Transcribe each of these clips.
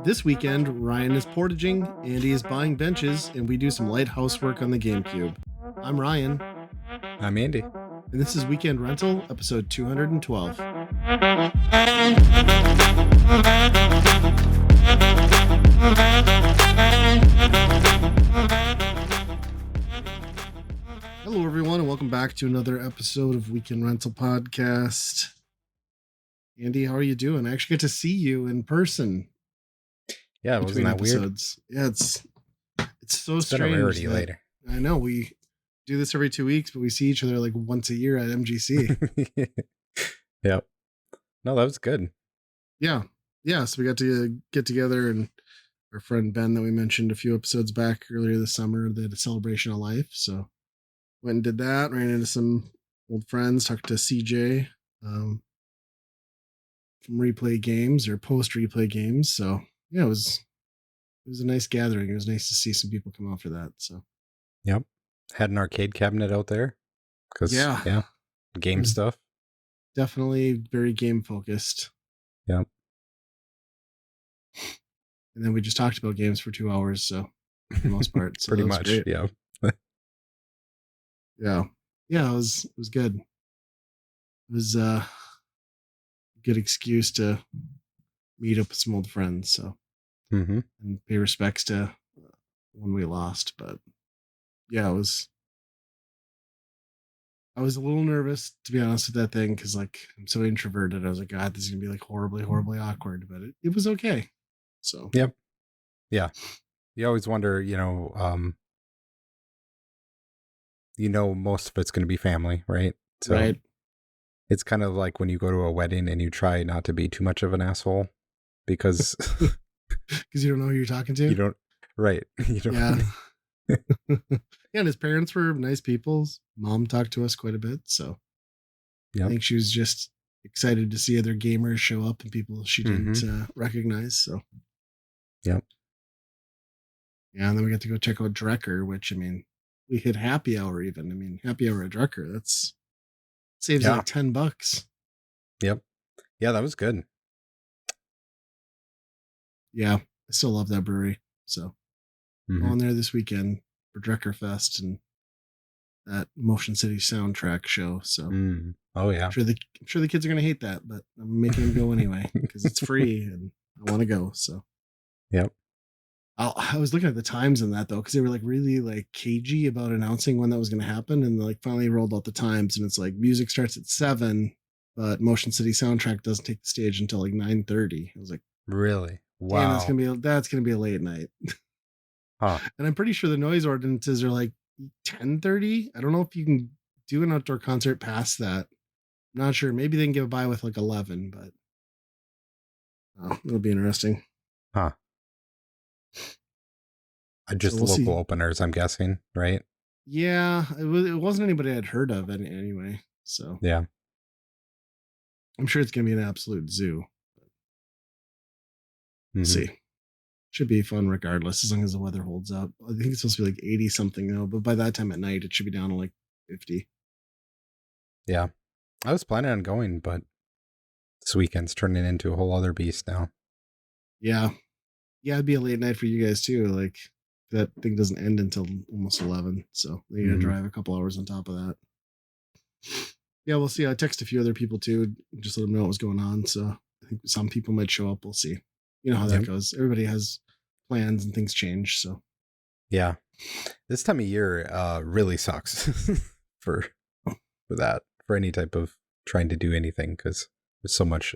This weekend, Ryan is portaging, Andy is buying benches, and we do some light housework on the GameCube. I'm Ryan. I'm Andy. And this is Weekend Rental, episode 212. Hello, everyone, and welcome back to another episode of Weekend Rental Podcast. Andy, how are you doing? I actually get to see you in person. Yeah, wasn't that episodes. Weird? Yeah, it's so it's strange. Been a rarity later. I know we do this every 2 weeks, but we see each other like once a year at MGC. Yep. No, that was good. Yeah. So we got to get together, and our friend Ben that we mentioned a few episodes back earlier this summer, they had a celebration of life. So went and did that, ran into some old friends, talked to CJ from Replay Games or Post Replay Games. So yeah, it was a nice gathering. It was nice to see some people come out for that. So yep. Had an arcade cabinet out there. Game stuff. Definitely very game focused. Yep. And then we just talked about games for 2 hours, so for the most part. So pretty much, great. yeah. Yeah, it was good. It was a good excuse to meet up with some old friends, so and pay respects to when we lost. But yeah, I was a little nervous, to be honest, with that thing, because like I'm so introverted. I was like, God, this is gonna be like horribly awkward, but it was okay. So yep. Yeah. You always wonder, most of it's going to be family, right? So right. It's kind of like when you go to a wedding and you try not to be too much of an asshole because you don't know who you're talking to. You don't. Yeah. Yeah, and his parents were nice people. Mom talked to us quite a bit, so I think she was just excited to see other gamers show up and people she didn't recognize. So yep. Yeah, and then we got to go check out Drecker, which, I mean, we hit happy hour even. I mean, happy hour at Drecker, that's saves like $10. Yep. Yeah, that was good. Yeah, I still love that brewery. So going there this weekend for Drecker Fest and that Motion City soundtrack show. So oh yeah, I'm sure the kids are gonna hate that, but I'm making them go anyway because it's free and I want to go. So yep. I was looking at the times in that though, because they were like really like cagey about announcing when that was going to happen, and like finally rolled out the times, and it's like music starts at 7, but Motion City soundtrack doesn't take the stage until like 9:30. I was like, really? Wow, that's gonna be a late night. Huh. And I'm pretty sure the noise ordinances are like 10:30. I don't know if you can do an outdoor concert past that. I'm not sure. Maybe they can get by with like 11, but it'll be interesting. Huh. Just local see. Openers, I'm guessing, right? Yeah, it wasn't anybody I'd heard of anyway. So yeah, I'm sure it's gonna be an absolute zoo. We'll see. Should be fun regardless, as long as the weather holds up. I think it's supposed to be like 80 something though, but by that time at night it should be down to like 50. Yeah, I was planning on going, but this weekend's turning into a whole other beast now. Yeah, it'd be a late night for you guys too. Like that thing doesn't end until almost 11, so they gotta drive a couple hours on top of that. Yeah, we'll see. I text a few other people too, just let them know what was going on. So I think some people might show up. We'll see. You know how that goes. Everybody has plans and things change. So yeah, this time of year really sucks for any type of trying to do anything, because there's so much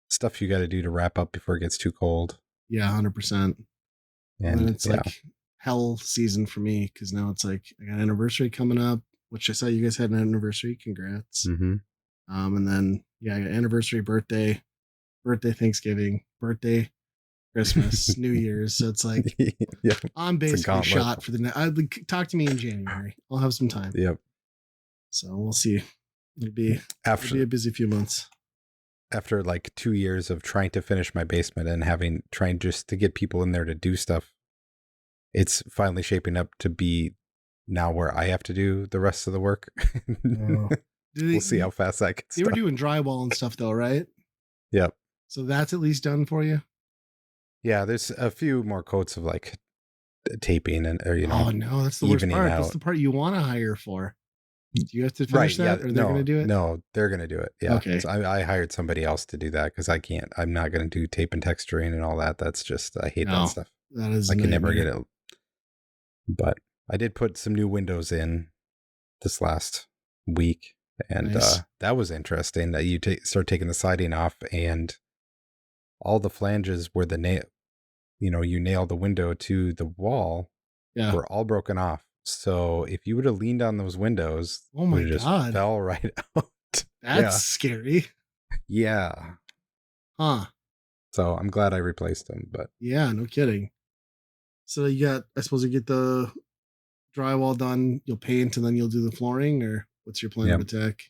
stuff you got to do to wrap up before it gets too cold. Yeah, 100%. And it's like hell season for me, because now it's like I got an anniversary coming up, which I saw you guys had an anniversary. Congrats. And then I got anniversary, birthday, Thanksgiving, birthday, Christmas, New Year's. So it's like I'm basically shot for the talk to me in January. I'll have some time. Yep. So we'll see. It'll be a busy few months. After like 2 years of trying to finish my basement and trying just to get people in there to do stuff, it's finally shaping up to be now where I have to do the rest of the work. We'll see how fast that gets. They were doing drywall and stuff though, right? Yep. So that's at least done for you? Yeah, there's a few more coats of like taping and, or, Oh no, that's the worst evening part. That's out. the part you want to hire for. Do you have to Right. finish Yeah. that, or they're going to do it? No, they're going to do it. Yeah. Okay. So I hired somebody else to do that because I can't. I'm not going to do tape and texturing and all that. That's just, I hate that No, stuff. that is I a can never get nightmare. it. But I did put some new windows in this last week, and Nice. that was interesting. That you start taking the siding off, and all the flanges where the nail, you nail the window to the wall, Yeah. were all broken off. So if you would have leaned on those windows, Oh my it would have just God. fell right out. That's scary. Yeah. Huh. So I'm glad I replaced them, but Yeah, no kidding. So you got, I suppose you get the drywall done, you'll paint, and then you'll do the flooring, or what's your plan of attack?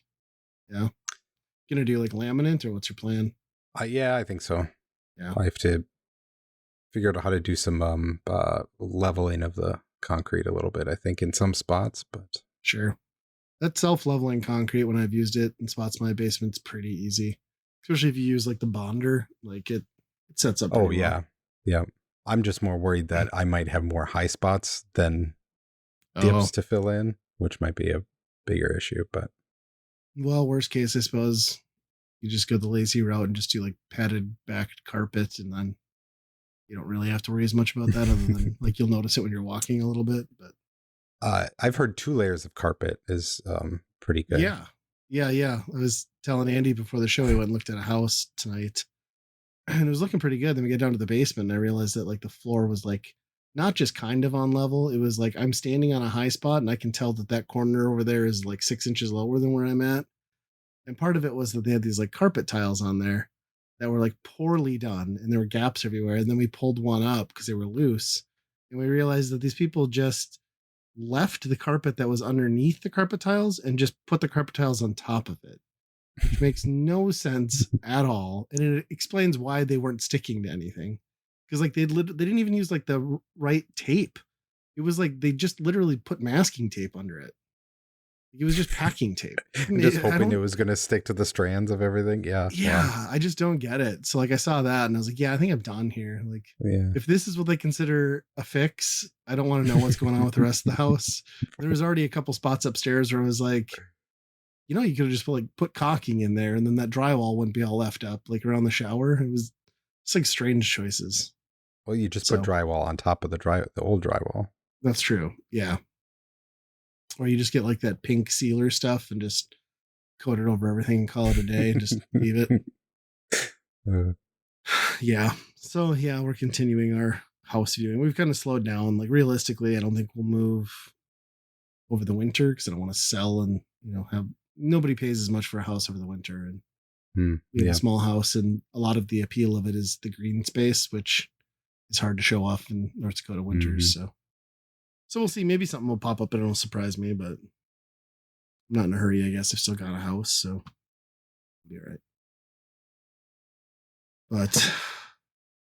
Yeah. Gonna do like laminate, or what's your plan? yeah, I think so. Yeah. I have to figure out how to do some leveling of the concrete a little bit, I think, in some spots, but Sure. That self-leveling concrete, when I've used it in spots in my basement's pretty easy. Especially if you use like the bonder, like it sets up pretty well. Yeah. I'm just more worried that I might have more high spots than Oh, dips to fill in, which might be a bigger issue, but well, worst case, I suppose you just go the lazy route and just do like padded back carpet, and then you don't really have to worry as much about that, other than like you'll notice it when you're walking a little bit. But I've heard 2 layers of carpet is pretty good. yeah. I was telling Andy before the show, we went and looked at a house tonight, and it was looking pretty good. Then we get down to the basement, and I realized that like the floor was like not just kind of on level. It was like I'm standing on a high spot, and I can tell that that corner over there is like 6 inches lower than where I'm at. And part of it was that they had these like carpet tiles on there that were like poorly done, and there were gaps everywhere. And then we pulled one up because they were loose, and we realized that these people just left the carpet that was underneath the carpet tiles and just put the carpet tiles on top of it, which makes no sense at all. And it explains why they weren't sticking to anything, because like they didn't even use like the right tape. It was like they just literally put masking tape under it. It was just packing tape. Just hoping it was going to stick to the strands of everything. Yeah. I just don't get it. So like I saw that and I was like, yeah, I think I'm done here. Like, if this is what they consider a fix, I don't want to know what's going on with the rest of the house. There was already a couple spots upstairs where I was like, you could have just put caulking in there, and then that drywall wouldn't be all left up like around the shower. It's like strange choices. Well, you just put drywall on top of the old drywall. That's true. Yeah. Or you just get like that pink sealer stuff and just coat it over everything and call it a day and just leave it. Yeah. So yeah, we're continuing our house viewing. We've kind of slowed down. Like realistically, I don't think we'll move over the winter because I don't want to sell and have nobody pays as much for a house over the winter. And we have a small house, and a lot of the appeal of it is the green space, which is hard to show off in North Dakota winters. So we'll see. Maybe something will pop up and it'll surprise me, but I'm not in a hurry, I guess. I've still got a house, so it'll be all right. But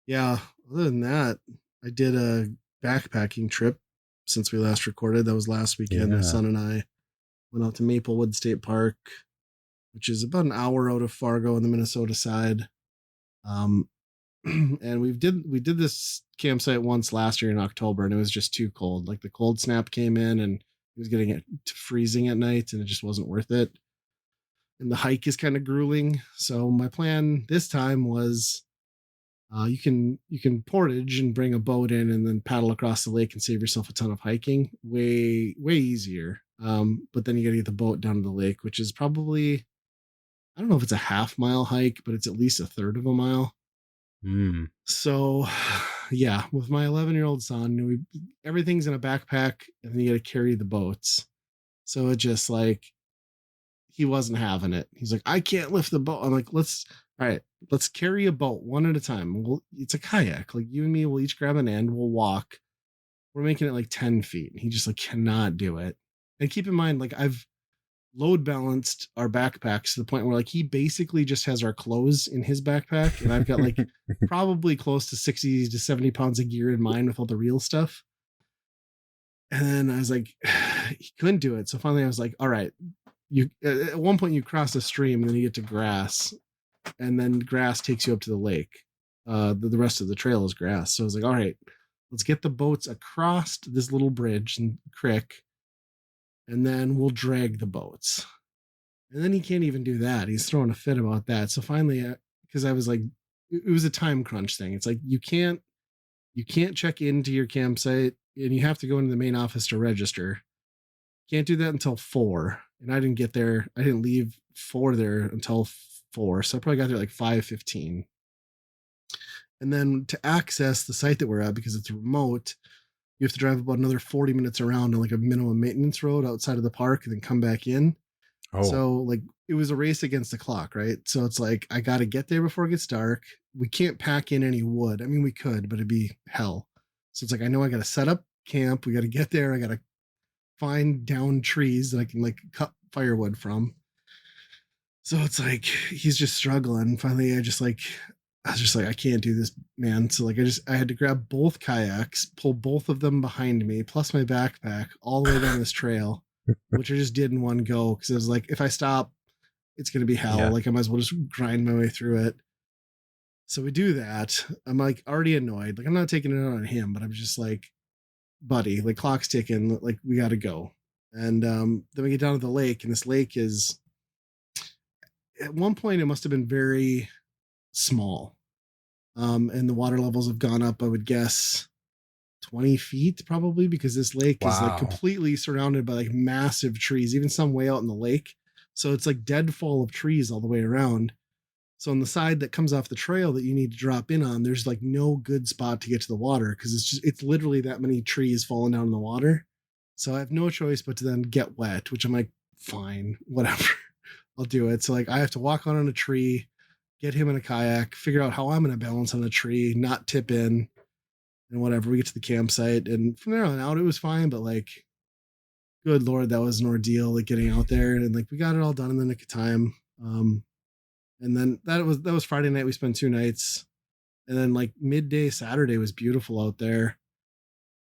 yeah, other than that, I did a backpacking trip since we last recorded. That was last weekend. My son and I went out to Maplewood State Park, which is about an hour out of Fargo on the Minnesota side. And we did this campsite once last year in October, and it was just too cold. Like the cold snap came in and it was getting it to freezing at night, and it just wasn't worth it. And the hike is kind of grueling. So my plan this time was you can portage and bring a boat in and then paddle across the lake and save yourself a ton of hiking. Way easier. But then you got to get the boat down to the lake, which is probably, I don't know if it's a half-mile hike, but it's at least a third of a mile. So yeah, with my 11-year-old son, everything's in a backpack, and then you got to carry the boats. So it just like, he wasn't having it. He's like, I can't lift the boat. I'm like, let's carry a boat one at a time. It's a kayak. Like you and me will each grab an end. We'll walk. We're making it like 10 feet. And he just like cannot do it. And keep in mind, like I've load balanced our backpacks to the point where like he basically just has our clothes in his backpack, and I've got like probably close to 60 to 70 pounds of gear in mine with all the real stuff. And then I was like, he couldn't do it. So finally I was like, all right, you at one point you cross a stream and then you get to grass, and then grass takes you up to the lake. The rest of the trail is grass. So I was like, all right, let's get the boats across this little bridge and creek, and then we'll drag the boats. And then he can't even do that. He's throwing a fit about that. So finally, because I was like, it was a time crunch thing. It's like you can't check into your campsite, and you have to go into the main office to register. Can't do that until 4. And I didn't get there. I didn't leave 4 there until 4. So I probably got there like 5:15. And then to access the site that we're at, because it's remote, you have to drive about another 40 minutes around on like a minimum maintenance road outside of the park and then come back in. Oh. So like it was a race against the clock, right? So it's like, I got to get there before it gets dark. We can't pack in any wood. I mean, we could, but it'd be hell. So it's like, I know I got to set up camp. We got to get there. I got to find down trees that I can like cut firewood from. So it's like, he's just struggling. Finally, I was just like, I can't do this, man. So like, I had to grab both kayaks, pull both of them behind me, plus my backpack all the way down this trail, which I just did in one go. Cause it was like, if I stop, it's going to be hell. Yeah. Like I might as well just grind my way through it. So we do that. I'm like already annoyed. Like I'm not taking it out on him, but I'm just like, buddy, like clock's ticking. Like we got to go. And then we get down to the lake, and this lake is, at one point it must have been very small. And the water levels have gone up, I would guess 20 feet probably, because this lake is like completely surrounded by like massive trees, even some way out in the lake. So it's like dead fall of trees all the way around. So on the side that comes off the trail that you need to drop in on, there's like no good spot to get to the water, because it's literally that many trees falling down in the water. So I have no choice but to then get wet, which I'm like, fine, whatever, I'll do it. So like I have to walk on a tree, get him in a kayak, figure out how I'm going to balance on a tree, not tip in, and whatever. We get to the campsite, and from there on out, it was fine. But like, good Lord, that was an ordeal, like getting out there, and like we got it all done in the nick of time. And then that was Friday night. We spent 2 nights, and then like midday Saturday was beautiful out there.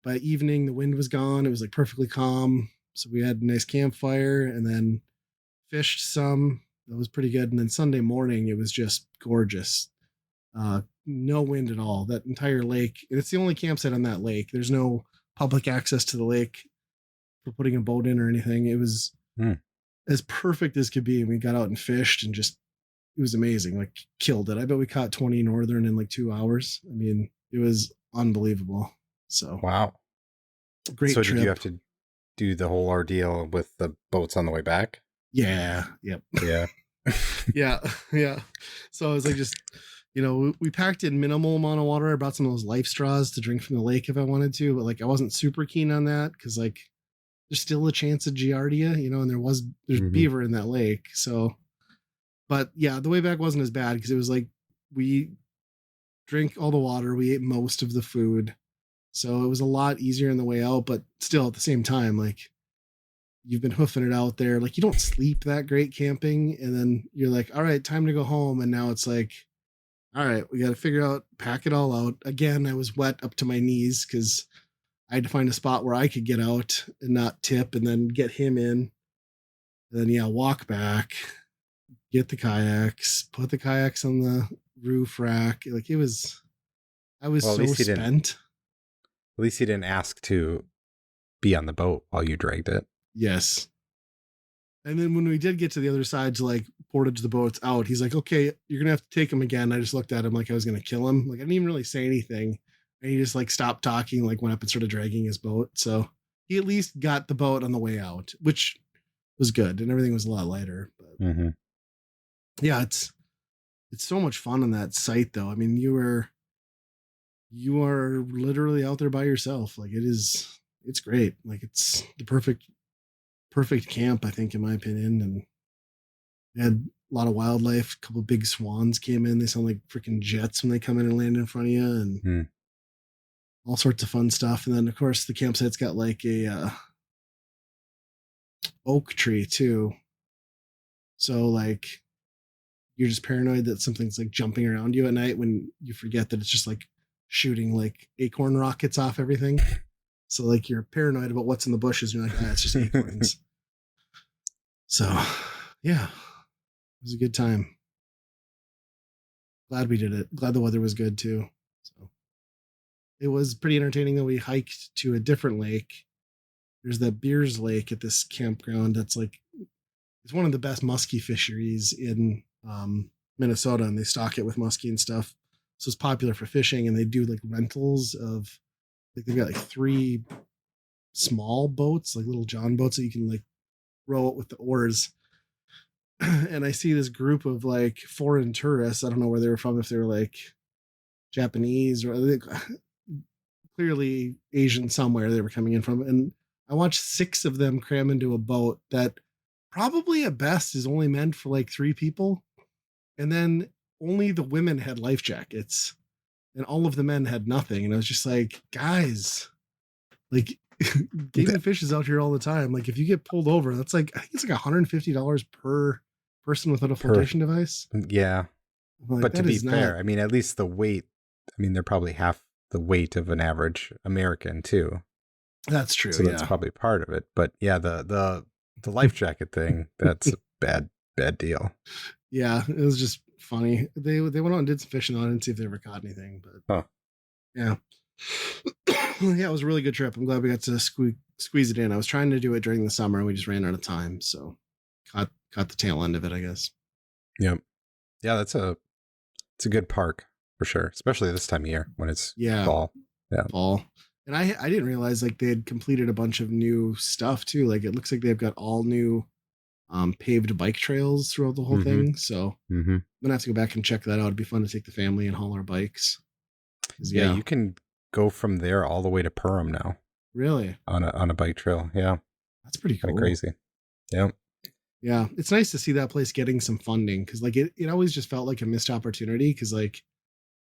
By evening, the wind was gone. It was like perfectly calm. So we had a nice campfire, and then fished some. That was pretty good. And then Sunday morning, it was just gorgeous. No wind at all. That entire lake. And it's the only campsite on that lake. There's no public access to the lake for putting a boat in or anything. It was as perfect as could be. And we got out and fished, and just, it was amazing. Like killed it. I bet we caught 20 northern in like 2 hours. I mean, it was unbelievable. So wow. Great trip. Did you have to do the whole ordeal with the boats on the way back? Yeah. Yep. Yeah. Yeah. So I was like, just, we packed in minimal amount of water. I brought some of those life straws to drink from the lake if I wanted to, but like I wasn't super keen on that, because like there's still a chance of giardia, and there's beaver in that lake. So, but yeah, the way back wasn't as bad, because it was like we drank all the water, we ate most of the food, so it was a lot easier on the way out. But still, at the same time, like you've been hoofing it out there, like you don't sleep that great camping, and then you're like, all right, time to go home, and now it's like, all right, we got to figure out, pack it all out again. I was wet up to my knees because I had to find a spot where I could get out and not tip, and then get him in, and then walk back, get the kayaks, put the kayaks on the roof rack. Like I was so spent. At least he didn't ask to be on the boat while you dragged it. Yes. And then when we did get to the other side to like portage the boats out, he's like, okay, you're going to have to take him again. I just looked at him like I was going to kill him. Like I didn't even really say anything. And he just like stopped talking, like went up and started dragging his boat. So he at least got the boat on the way out, which was good. And everything was a lot lighter. But yeah, it's so much fun on that site though. I mean, you are literally out there by yourself. Like it's great. Like it's the perfect camp, I think, in my opinion. And we had a lot of wildlife. A couple of big swans came in. They sound like freaking jets when they come in and land in front of you, and all sorts of fun stuff. And then of course the campsite's got like a oak tree too. So like you're just paranoid that something's like jumping around you at night, when you forget that it's just like shooting like acorn rockets off everything. So like you're paranoid about what's in the bushes. And you're like, it's just acorns. So yeah, it was a good time. glad we did it. Glad the weather was good too. So it was pretty entertaining that we hiked to a different lake. There's that Beers Lake at this campground that's like, it's one of the best muskie fisheries in Minnesota, and they stock it with muskie and stuff. So it's popular for fishing, and they do like rentals of, like they've got like 3 small boats, like little John boats that you can like row it with the oars. And I see this group of like foreign tourists. I don't know where they were from, if they were like Japanese or clearly Asian somewhere they were coming in from. And I watched 6 of them cram into a boat that probably at best is only meant for like 3 people. And then only the women had life jackets and all of the men had nothing. And I was just like, guys, like game and fish is out here all the time. Like if you get pulled over, that's like, I think it's like $150 per person without a flotation device. Yeah. Like, but to be fair, I mean, at least the weight, I mean, they're probably half the weight of an average American too. That's true. So that's probably part of it. But yeah, the life jacket thing, that's a bad deal. Yeah, it was just funny. They went out and did some fishing. I didn't see if they ever caught anything, but yeah. Yeah, it was a really good trip. I'm glad we got to squeeze it in. I was trying to do it during the summer and we just ran out of time, so caught the tail end of it, I guess. Yep. Yeah, it's a good park for sure, especially this time of year when it's fall. Yeah, fall. And I didn't realize like they had completed a bunch of new stuff too. Like it looks like they've got all new paved bike trails throughout the whole thing. So I'm gonna have to go back and check that out. It'd be fun to take the family and haul our bikes. Yeah, you can go from there all the way to Perham now. Really? On a bike trail. Yeah. That's pretty cool. Kind of crazy. Yeah. Yeah. It's nice to see that place getting some funding, because like it always just felt like a missed opportunity, because like,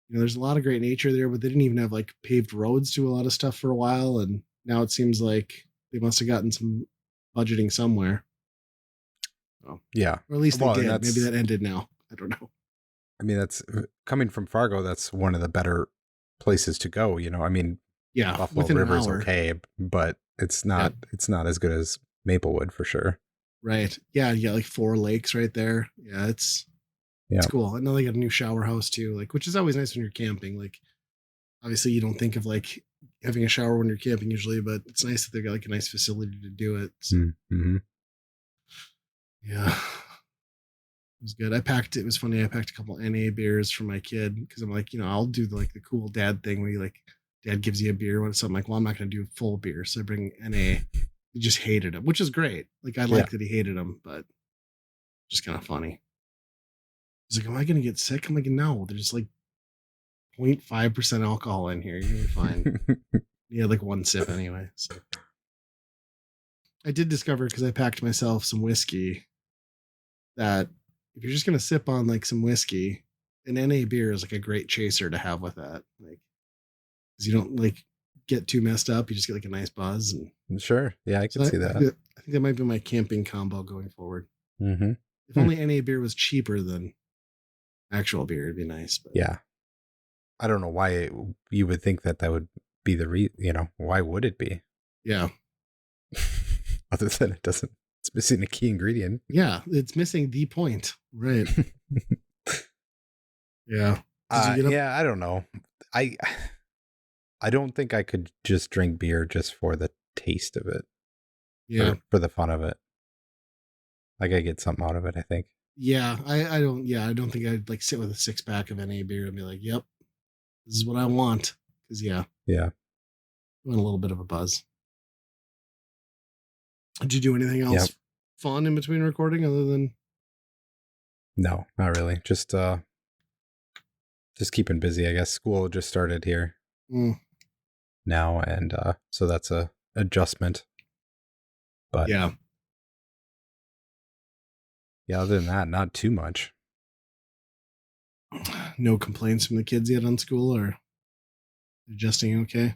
you know, there's a lot of great nature there, but they didn't even have like paved roads to a lot of stuff for a while. And now it seems like they must have gotten some budgeting somewhere. So, yeah. Or at least they did. Maybe that ended now. I don't know. I mean, that's coming from Fargo. That's one of the better places to go. You know, I mean, yeah, Buffalo River's okay, but it's not as good as Maplewood for sure. Right. Yeah. You got like 4 lakes right there. Yeah. It's cool. I know they got a new shower house too, like, which is always nice when you're camping. Like, obviously you don't think of like having a shower when you're camping usually, but it's nice that they got like a nice facility to do it. So. Yeah. It was good. It was funny. I packed a couple NA beers for my kid, because I'm like, you know, I'll do the cool dad thing where you like, dad gives you a beer when something, like, well, I'm not going to do full beer. So I bring NA. He just hated him, which is great. Like, I like that he hated him, but just kind of funny. He's like, am I going to get sick? I'm like, no, there's just like 0.5% alcohol in here. You're going to be fine. He had like 1 sip anyway. So I did discover, because I packed myself some whiskey, that if you're just going to sip on like some whiskey, an NA beer is like a great chaser to have with that. Like, because you don't like get too messed up. You just get like a nice buzz. And sure. Yeah, I can see that. I think that might be my camping combo going forward. If only NA beer was cheaper than actual beer, it'd be nice. But. Yeah. I don't know why you would think that would be why would it be? Yeah. Other than it's missing a key ingredient. Yeah, it's missing the point. Right. Yeah. Yeah, I don't know. I don't think I could just drink beer just for the taste of it. Yeah. For the fun of it. Like, I get something out of it, I think. Yeah, I don't think I'd like sit with a 6-pack of NA beer and be like, yep, this is what I want. Because yeah. I want a little bit of a buzz. Did you do anything else fun in between recording other than? No, not really. Just keeping busy, I guess. School just started here now, and so that's a adjustment. But yeah, other than that, not too much. No complaints from the kids yet on school, or adjusting okay?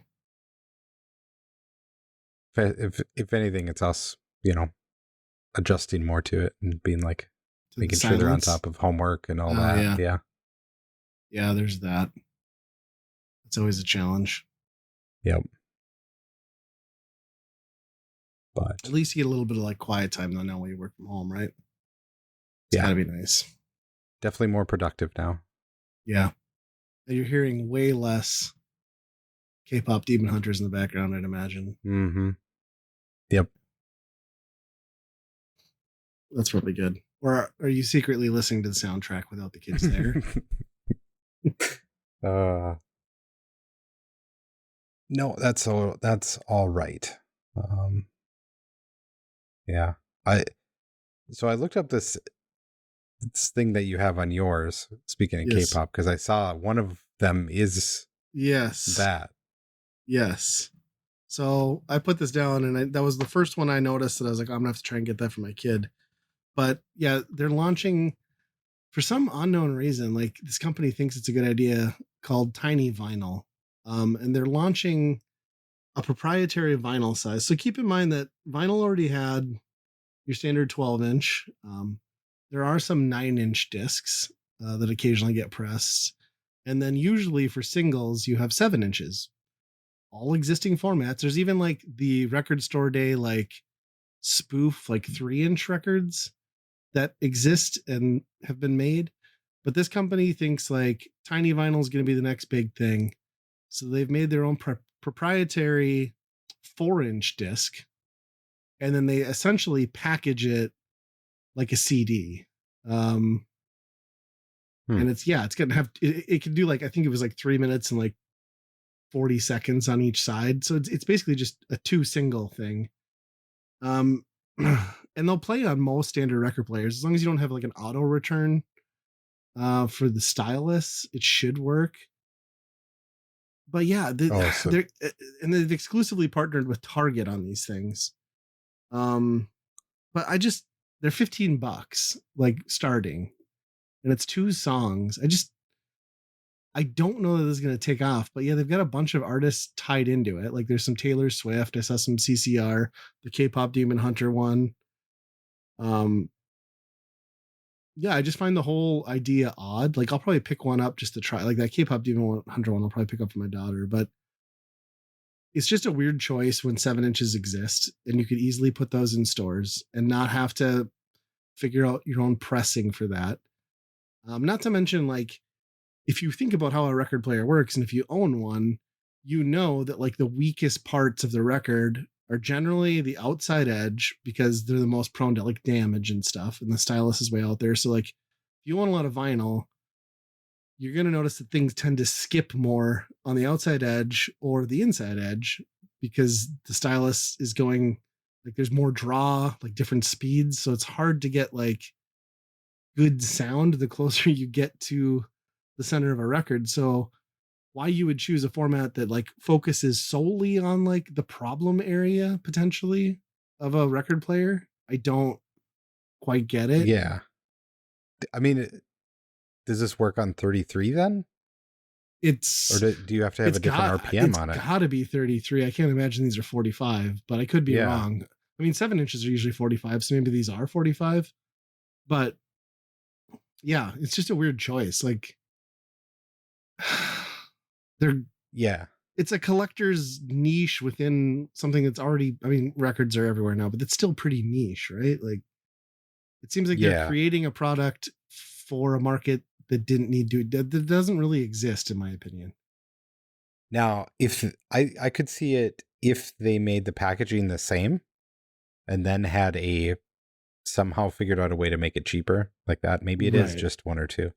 If anything, it's us, adjusting more to it and being like, making sure they're on top of homework and all that. Yeah, there's that. It's always a challenge. Yep. But at least you get a little bit of like quiet time though now when you work from home, right? It's gotta be nice. Definitely more productive now. Yeah. And you're hearing way less K-pop Demon Hunters in the background, I'd imagine. Mm-hmm. Yep. That's probably good. Or are you secretly listening to the soundtrack without the kids there? No, that's all right. Yeah. So I looked up this thing that you have on yours, speaking of Yes. K-pop, because I saw one of them is that. Yes. So I put this down, and that was the first one I noticed that I was like, I'm gonna have to try and get that for my kid. But yeah, they're launching for some unknown reason. Like this company thinks it's a good idea called Tiny Vinyl, and they're launching a proprietary vinyl size. So keep in mind that vinyl already had your standard 12-inch. There are some 9-inch discs that occasionally get pressed, and then usually for singles you have 7 inches. All existing formats. There's even like the record store day like spoof like 3-inch records that exist and have been made. But this company thinks like tiny vinyl is going to be the next big thing. So they've made their own proprietary 4-inch disc, and then they essentially package it like a CD. And it's gonna have it can do like, I think it was like 3 minutes and like 40 seconds on each side. So it's basically just a 2 single thing. And they'll play on most standard record players as long as you don't have like an auto return for the stylus. It should work. But yeah, they're and they've exclusively partnered with Target on these things. But they're $15 like starting, and it's 2 songs. I don't know that this is going to take off, but yeah, they've got a bunch of artists tied into it. Like there's some Taylor Swift. I saw some CCR, the K-pop Demon Hunter one. Yeah, I just find the whole idea odd. Like I'll probably pick one up just to try. Like that K-pop Demon Hunter one, I'll probably pick up for my daughter. But it's just a weird choice when 7 inches exist, and you could easily put those in stores and not have to figure out your own pressing for that. Not to mention, like, if you think about how a record player works, and if you own one, you know that like the weakest parts of the record are generally the outside edge because they're the most prone to like damage and stuff, and the stylus is way out there. So like if you own a lot of vinyl, you're going to notice that things tend to skip more on the outside edge or the inside edge because the stylus is going like there's more draw, like different speeds. So it's hard to get like good sound the closer you get to the center of a record. So why you would choose a format that like focuses solely on like the problem area potentially of a record player, I don't quite get it. Yeah. I mean, does this work on 33 then? Or do you have to have a different RPM on it? It's gotta be 33. I can't imagine these are 45, but I could be wrong. I mean, 7 inches are usually 45, so maybe these are 45. But yeah, it's just a weird choice. Like it's a collector's niche within something that's already, I mean, records are everywhere now, but it's still pretty niche, right? Like it seems like they're creating a product for a market that didn't need to, that doesn't really exist, in my opinion. Now, if I could see it if they made the packaging the same and then had somehow figured out a way to make it cheaper like that. Maybe it is just 1 or 2.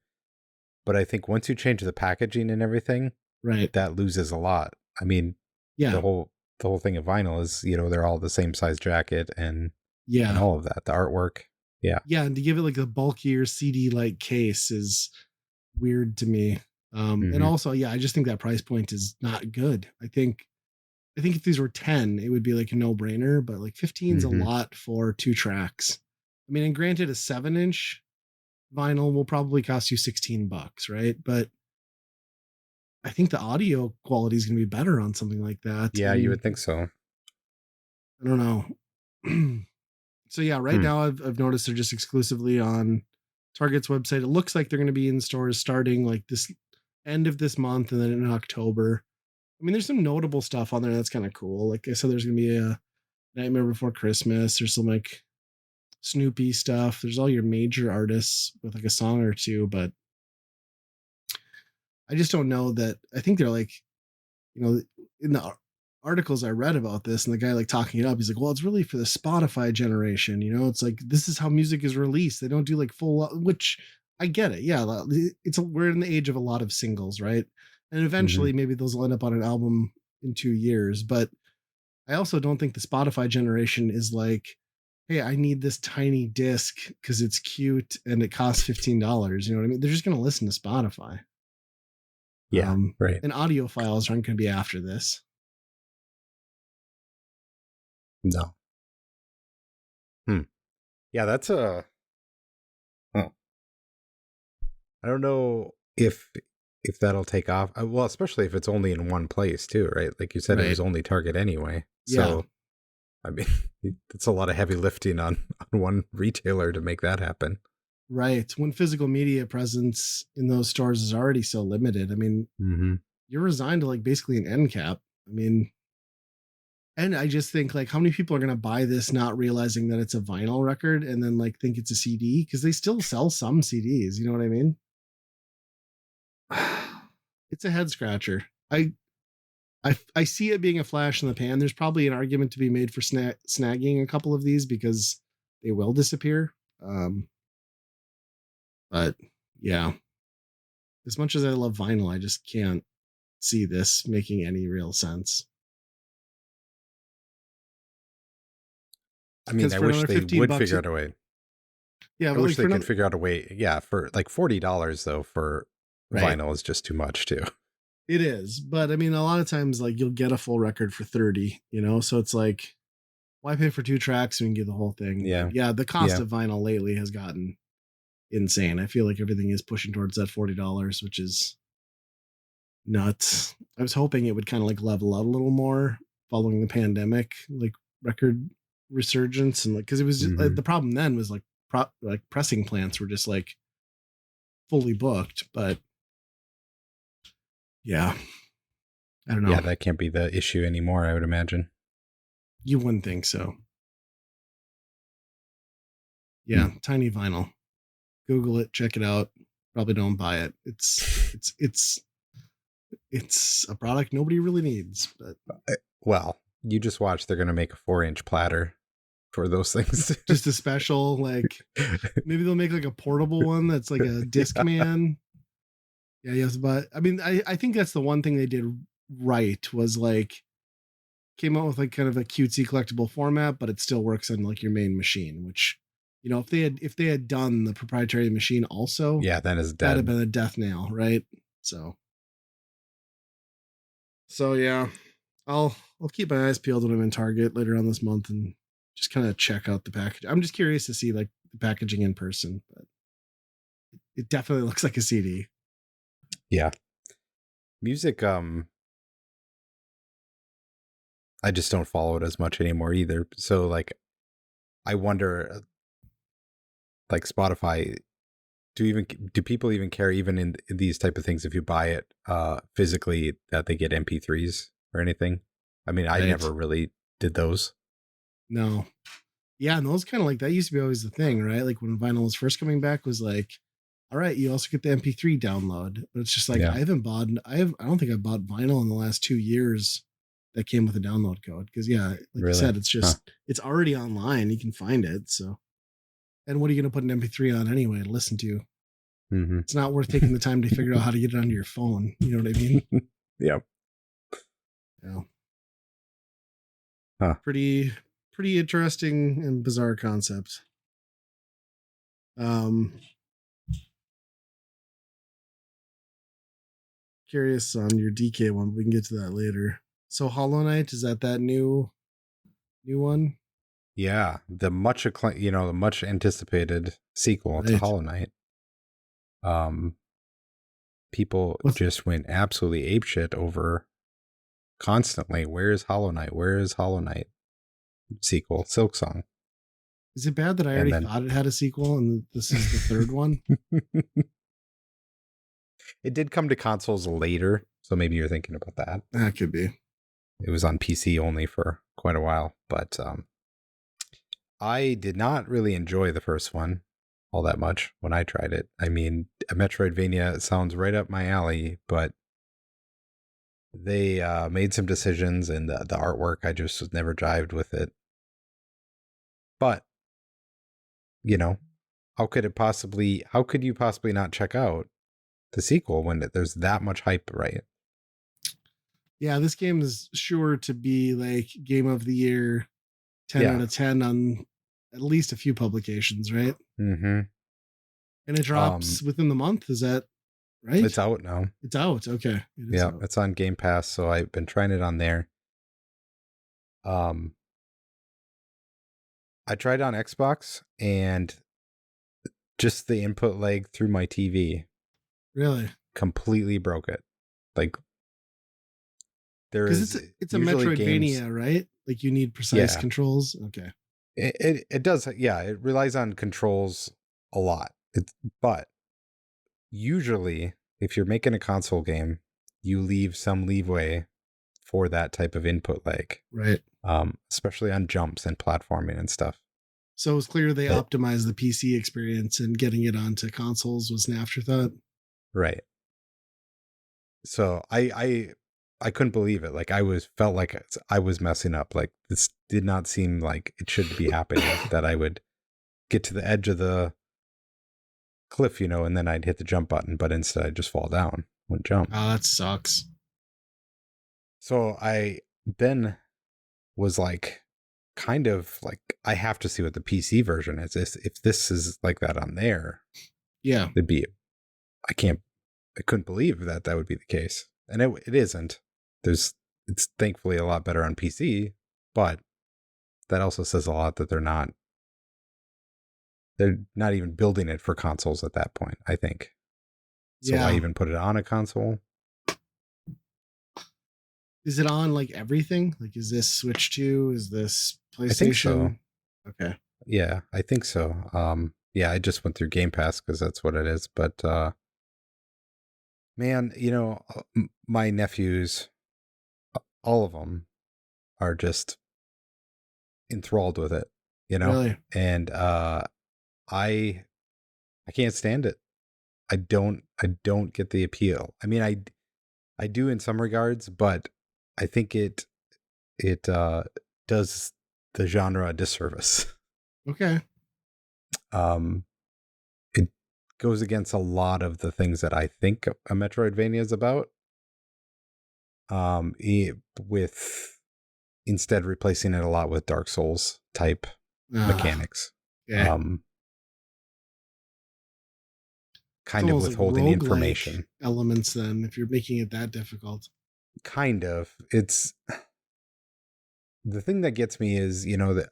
But I think once you change the packaging and everything, that loses a lot. I mean, the whole thing of vinyl is, they're all the same size jacket and all of that, the artwork. Yeah. Yeah. And to give it like a bulkier CD like case is weird to me. And also, I just think that price point is not good. I think if these were 10, it would be like a no brainer, but like 15 is a lot for 2 tracks. I mean, and granted, a 7-inch vinyl will probably cost you $16, right? But I think the audio quality is going to be better on something like that. Yeah, you would think so. I don't know. So yeah, right now I've noticed they're just exclusively on Target's website. It looks like they're going to be in stores starting like this end of this month and then in October. I mean, there's some notable stuff on there that's kind of cool. Like I said, there's going to be a Nightmare Before Christmas. There's some like Snoopy stuff. There's all your major artists with like a song or two, but I just don't know that. I think they're like, in the articles I read about this, and the guy like talking it up, he's like, well, it's really for the Spotify generation. It's like, this is how music is released. They don't do like full, which I get it. Yeah. We're in the age of a lot of singles, right? And eventually maybe those will end up on an album in 2 years. But I also don't think the Spotify generation is like, hey, I need this tiny disc because it's cute and it costs $15. You know what I mean? They're just going to listen to Spotify. Yeah, right. And audio files aren't going to be after this. No. Yeah, that's a. Oh. I don't know if that'll take off. Well, especially if it's only in one place too, right? Like you said, It was only Target anyway. So, I mean, it's a lot of heavy lifting on one retailer to make that happen. Right. When physical media presence in those stores is already so limited. I mean, you're resigned to like basically an end cap. I mean, and I just think like how many people are going to buy this not realizing that it's a vinyl record and then like think it's a CD, because they still sell some CDs. You know what I mean? It's a head scratcher. I see it being a flash in the pan. There's probably an argument to be made for snagging a couple of these because they will disappear. But yeah, as much as I love vinyl, I just can't see this making any real sense. I mean, I wish they would figure out a way. Yeah, I wish they could figure out a way. Yeah, for like $40 though for vinyl is just too much too. It is, but I mean, a lot of times like you'll get a full record for $30, so it's like, why pay for 2 tracks when you can get the whole thing? Yeah. The cost of vinyl lately has gotten insane. I feel like everything is pushing towards that $40, which is nuts. I was hoping it would kind of like level out a little more following the pandemic, like record resurgence, and like because it was just, like, the problem then was like pressing plants were just like fully booked. But yeah, I don't know. Yeah, that can't be the issue anymore, I would imagine. You wouldn't think so. Yeah, tiny vinyl. Google it, check it out. Probably don't buy it. It's a product nobody really needs. But well, you just watch. They're gonna make a 4-inch platter for those things. Just a special, like maybe they'll make like a portable one that's like a Discman. Yeah, yes, but I mean, I think that's the one thing they did right was like came out with like kind of a cutesy collectible format, but it still works on like your main machine, which if they had done the proprietary machine also, then is dead. That'd have been a death nail, right? So yeah, I'll keep my eyes peeled when I'm in Target later on this month and just kind of check out the package. I'm just curious to see like the packaging in person, but it definitely looks like a CD. Yeah. Music, I just don't follow it as much anymore either. So like, I wonder, like Spotify, do people even care even in these type of things if you buy it physically that they get MP3s or anything? I mean, I never really did those. No. Yeah, and those kind of like that used to be always the thing, right? Like when vinyl was first coming back was like, all right, you also get the MP3 download. But it's just like I don't think I bought vinyl in the last 2 years that came with a download code. Because like you said, it's just it's already online. You can find it. So, and what are you going to put an MP3 on anyway to listen to? It's not worth taking the time to figure out how to get it onto your phone. You know what I mean? Yeah. Huh. Pretty interesting and bizarre concept. Curious on your DK one, but we can get to that later. So Hollow Knight, is that new one? Yeah, the much the much anticipated sequel to Hollow Knight. People just went absolutely apeshit over constantly. Where is Hollow Knight? Where is Hollow Knight sequel? Silksong. Is it bad that I already thought it had a sequel and this is the third one? It did come to consoles later, so maybe you're thinking about that. That could be. It was on PC only for quite a while, but I did not really enjoy the first one. all that much when I tried it. I mean, a Metroidvania sounds right up my alley, but they made some decisions, and the artwork, I just was never jived with it. But, how could you possibly not check out the sequel when there's that much hype, right? Yeah, this game is sure to be like game of the year, 10 out of 10 on at least a few publications, right? Mm-hmm. And it drops within the month. Is that right? It's out now. It's out. Okay. It's on Game Pass, so I've been trying it on there. I tried on Xbox, and just the input lag through my TV really completely broke it. Like, because it's a Metroidvania, right? Like you need precise controls. Okay. It does. Yeah, it relies on controls a lot. But usually, if you're making a console game, you leave some leeway for that type of input lag, right? Especially on jumps and platforming and stuff. So it was clear they optimized the PC experience, and getting it onto consoles was an afterthought. Right. So I couldn't believe it. Like felt like I was messing up. Like this did not seem like it should be happening. That I would get to the edge of the cliff, and then I'd hit the jump button, but instead I'd just fall down, wouldn't jump. Oh, that sucks. So I then was like, kind of like, I have to see what the PC version is. If this is like that on there, yeah, I couldn't believe that would be the case. And it isn't. It's thankfully a lot better on PC, but that also says a lot that they're not even building it for consoles at that point, I think. So why even put it on a console? Is it on like everything? Like, is this Switch 2? Is this PlayStation? I think so. Okay. Yeah, I think so. Yeah, I just went through Game Pass because that's what it is. But man, my nephews, all of them are just enthralled with it, Really? And I can't stand it. I don't get the appeal. I mean, I do in some regards, but I think it does the genre a disservice. Okay. It goes against a lot of the things that I think a Metroidvania is about. With instead replacing it a lot with Dark Souls type mechanics. Yeah. Kind of withholding like information elements. Then, if you're making it that difficult, kind of. It's the thing that gets me is that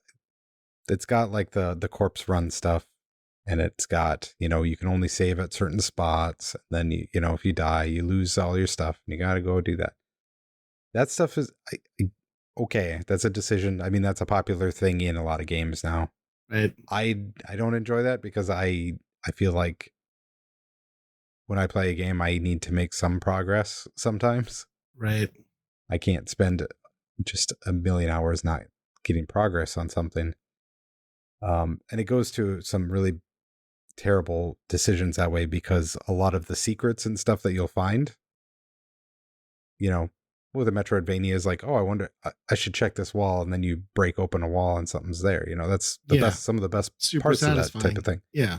it's got like the corpse run stuff, and it's got you can only save at certain spots. Then if you die, you lose all your stuff, and you got to go do that. That stuff is okay. That's a decision. I mean, that's a popular thing in a lot of games now. Right. I don't enjoy that because I feel like when I play a game, I need to make some progress sometimes. Right. I can't spend just a million hours not getting progress on something. And it goes to some really terrible decisions that way, because a lot of the secrets and stuff that you'll find, with a Metroidvania is like, oh, I wonder, I should check this wall, and then you break open a wall and something's there. That's the best, some of the best parts satisfying. Of that type of thing. Yeah.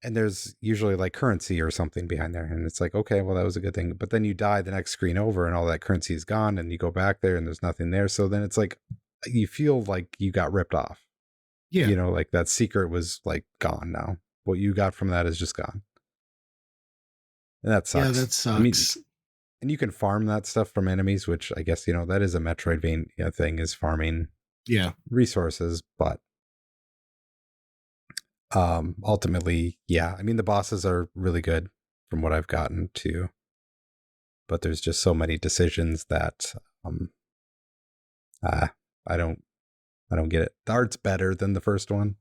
And there's usually like currency or something behind there, and it's like, okay, well, that was a good thing. But then you die the next screen over, and all that currency is gone, and you go back there, and there's nothing there. So then it's like you feel like you got ripped off. Yeah. Like that secret was like gone now. What you got from that is just gone. And that sucks. Yeah, that sucks. I mean, and you can farm that stuff from enemies, which I guess, that is a Metroidvania thing, is farming resources. But ultimately, yeah, I mean, the bosses are really good from what I've gotten to. But there's just so many decisions that I don't get it. The art's better than the first one.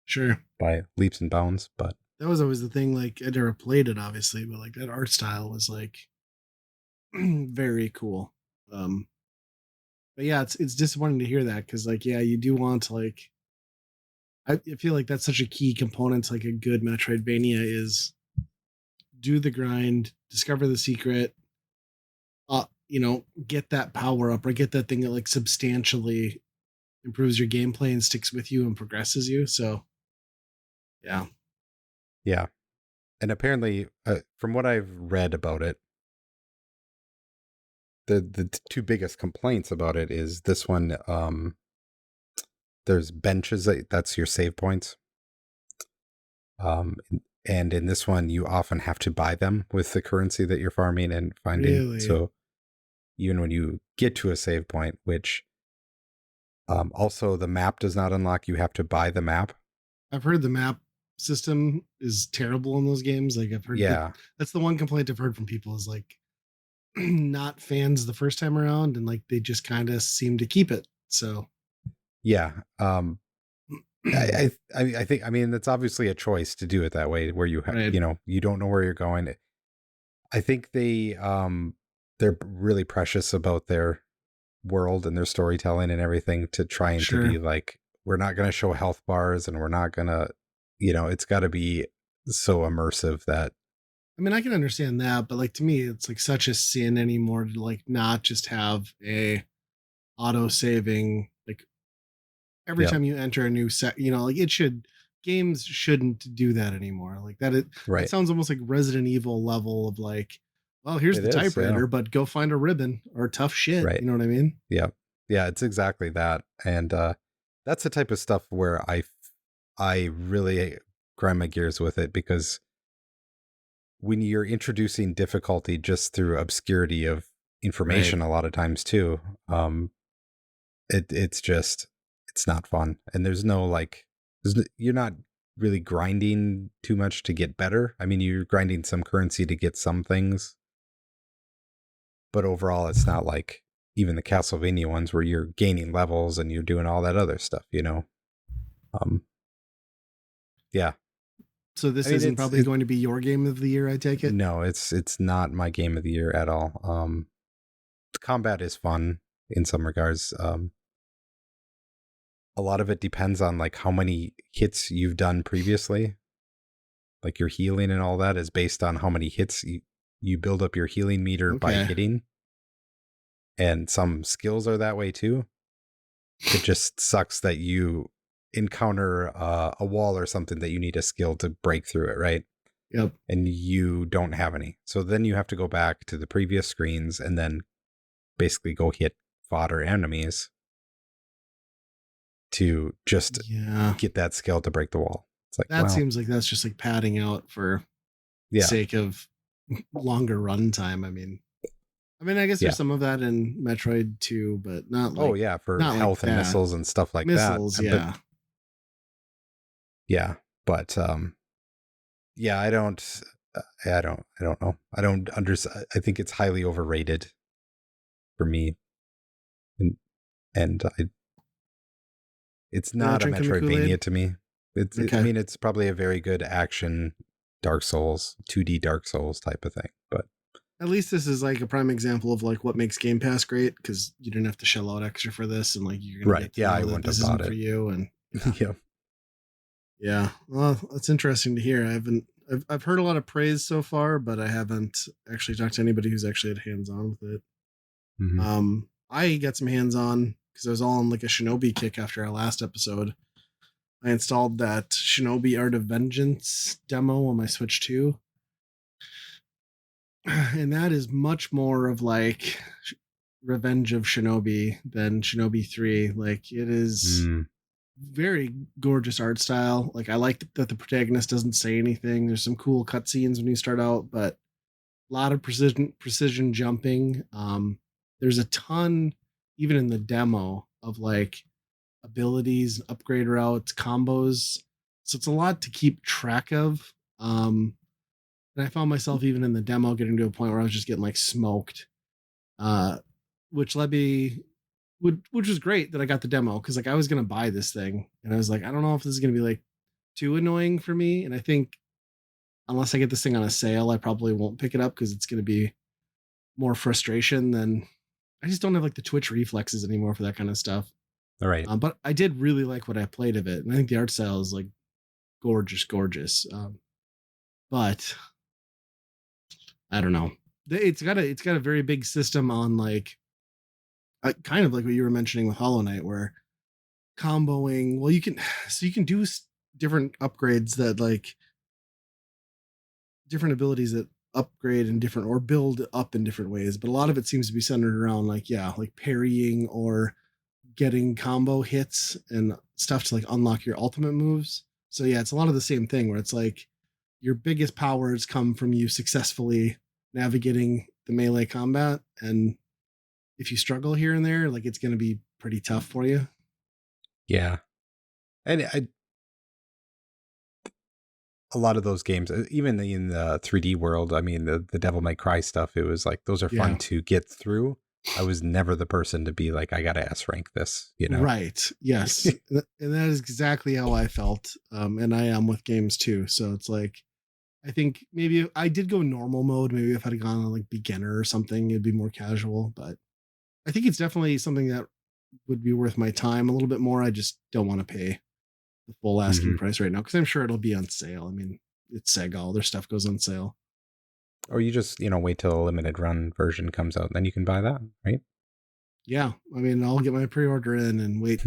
Sure. By leaps and bounds, but that was always the thing. Like, I never played it, obviously, but like that art style was like very cool. But yeah, it's disappointing to hear that, because like, yeah, you do want to like I feel like that's such a key component to like a good Metroidvania is do the grind, discover the secret, get that power up or get that thing that like substantially improves your gameplay and sticks with you and progresses you. So, yeah. Yeah. And apparently, from what I've read about it, the two biggest complaints about it is this one, there's benches, that's your save points. And in this one, you often have to buy them with the currency that you're farming and finding. Really? So even when you get to a save point, which also the map does not unlock, you have to buy the map. I've heard the map system is terrible in those games. Like I've heard that's the one complaint I've heard from people is like not fans the first time around and like they just kind of seem to keep it. So yeah. I think, I mean, it's obviously a choice to do it that way where you have, right. You don't know where you're going. I think they're really precious about their world and their storytelling and everything to trying to be like, we're not going to show health bars and we're not going to, it's got to be so immersive that. I mean, I can understand that, but like to me, it's like such a sin anymore to like not just have a auto saving like every time you enter a new set, like games shouldn't do that anymore. Like that sounds almost like Resident Evil level of like, well, here's the typewriter, but go find a ribbon or tough shit. Right. You know what I mean? Yeah. Yeah, it's exactly that. And that's the type of stuff where I really grind my gears with it, because when you're introducing difficulty just through obscurity of information, a lot of times too, it's not fun. And there's no like, you're not really grinding too much to get better. I mean, you're grinding some currency to get some things, but overall it's not like even the Castlevania ones where you're gaining levels and you're doing all that other stuff, yeah. So this isn't probably going to be your game of the year, I take it? No, it's not my game of the year at all. The combat is fun in some regards. A lot of it depends on like how many hits you've done previously. Like your healing and all that is based on how many hits you build up your healing meter by hitting. And some skills are that way too. It just sucks that you encounter a wall or something that you need a skill to break through it, right? Yep. And you don't have any. So then you have to go back to the previous screens and then basically go hit fodder enemies to just get that skill to break the wall. It's like that seems like that's just like padding out for sake of longer run time. I mean, I guess there's some of that in Metroid too, but not like for health and missiles and stuff like that. Yeah. Yeah, but I don't know. I don't understand. I think it's highly overrated for me, and it's not a Metroidvania to me. I mean, it's probably a very good action Dark Souls, 2D Dark Souls type of thing, but at least this is like a prime example of like what makes Game Pass great, because you didn't have to shell out extra for this, and like you're gonna get I wouldn't have bought it for you, and yeah. Yeah, well, that's interesting to hear. I've heard a lot of praise so far, but I haven't actually talked to anybody who's actually had hands on with it. Mm-hmm. I got some hands on because I was all on like a Shinobi kick after our last episode. I installed that Shinobi Art of Vengeance demo on my Switch 2. And that is much more of like Revenge of Shinobi than Shinobi 3. Like it is very gorgeous art style. Like I like that the protagonist doesn't say anything. There's some cool cutscenes when you start out, but a lot of precision jumping. There's a ton, even in the demo, of like abilities, upgrade routes, combos. So it's a lot to keep track of. And I found myself even in the demo getting to a point where I was just getting like smoked. Which led me which was great that I got the demo, because like I was gonna buy this thing and I was like, I don't know if this is gonna be like too annoying for me. And I think unless I get this thing on a sale, I probably won't pick it up because it's gonna be more frustration than I just don't have like the Twitch reflexes anymore for that kind of stuff. All right. But I did really like what I played of it, and I think the art style is like gorgeous. But I don't know. It's got a very big system on like kind of like what you were mentioning with Hollow Knight, where comboing. Well, you can do different upgrades that like different abilities that upgrade in different or build up in different ways. But a lot of it seems to be centered around like like parrying or getting combo hits and stuff to like unlock your ultimate moves. So yeah, it's a lot of the same thing where it's like your biggest powers come from you successfully navigating the melee combat, and if you struggle here and there, like it's going to be pretty tough for you. Yeah. And a lot of those games, even in the 3D world, I mean, the Devil May Cry stuff, it was like, those are fun to get through. I was never the person to be like, I got to S rank this, you know? Right. Yes. And that is exactly how I felt. And I am with games too. So it's like, I think maybe I did go normal mode. Maybe if I'd gone on like beginner or something, it'd be more casual. But I think it's definitely something that would be worth my time a little bit more. I just don't want to pay the full asking price right now because I'm sure it'll be on sale. I mean, it's Sega. All their stuff goes on sale. Or you just, wait till a limited run version comes out, and then you can buy that, right? Yeah. I mean, I'll get my pre-order in and wait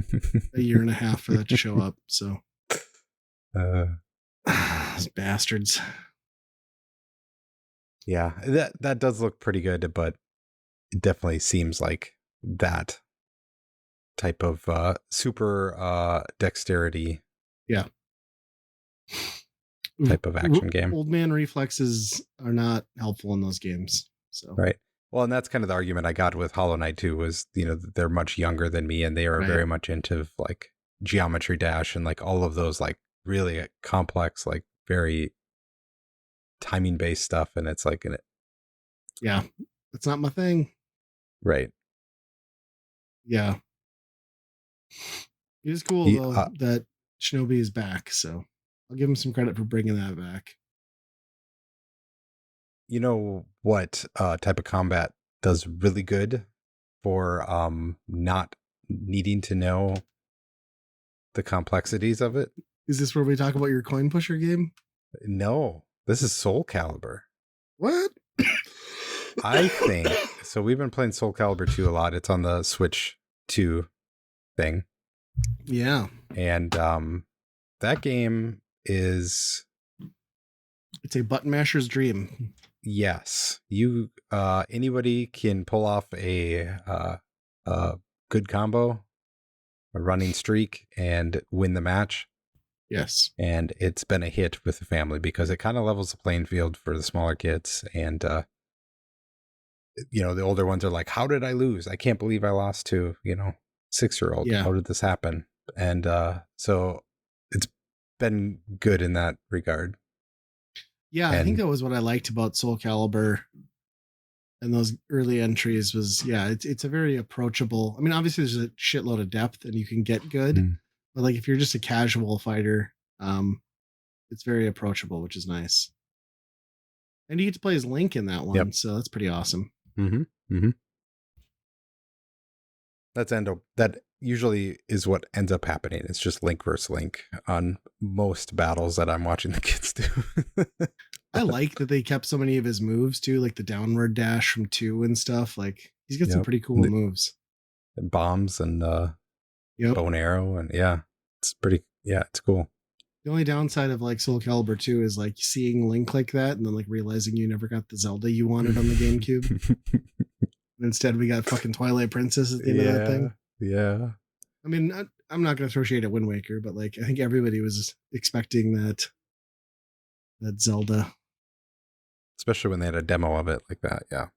a year and a half for that to show up. So. Those bastards. Yeah, that does look pretty good, but it definitely seems like that type of super dexterity. Yeah. Type of action game. Old man reflexes are not helpful in those games. So right. Well, and that's kind of the argument I got with Hollow Knight too, was, they're much younger than me and they are very much into like Geometry Dash and like all of those like really complex, like very timing based stuff. And it's like, yeah, it's not my thing. Right. Yeah. It is cool though that Shinobi is back. So I'll give him some credit for bringing that back. You know what type of combat does really good for not needing to know the complexities of it? Is this where we talk about your coin pusher game? No, this is Soul Calibur. What? I think so. We've been playing Soul Calibur 2 a lot. It's on the Switch 2 thing. Yeah. And that game is, it's a button masher's dream. Yes. You anybody can pull off a good combo, a running streak, and win the match. Yes. And it's been a hit with the family because it kind of levels the playing field for the smaller kids. And, the older ones are like, how did I lose? I can't believe I lost to, 6-year-old. Yeah. How did this happen? And so it's been good in that regard. Yeah, I think that was what I liked about Soul Calibur and those early entries was, it's a very approachable. I mean, obviously there's a shitload of depth and you can get good, but like if you're just a casual fighter, it's very approachable, which is nice. And you get to play as Link in that one, so that's pretty awesome. Mm-hmm. Mm-hmm. That usually is what ends up happening. It's just Link versus Link on most battles that I'm watching the kids do. I like that they kept so many of his moves too, like the downward dash from 2 and stuff. Like he's got some pretty cool moves. And bombs and bow and arrow, and it's pretty. Yeah, it's cool. The only downside of like Soul Calibur 2 is like seeing Link like that and then like realizing you never got the Zelda you wanted on the GameCube. Instead, we got fucking Twilight Princess at the end of that thing. Yeah. I mean, I'm not going to throw shade at Wind Waker, but like, I think everybody was expecting that Zelda. Especially when they had a demo of it like that. Yeah.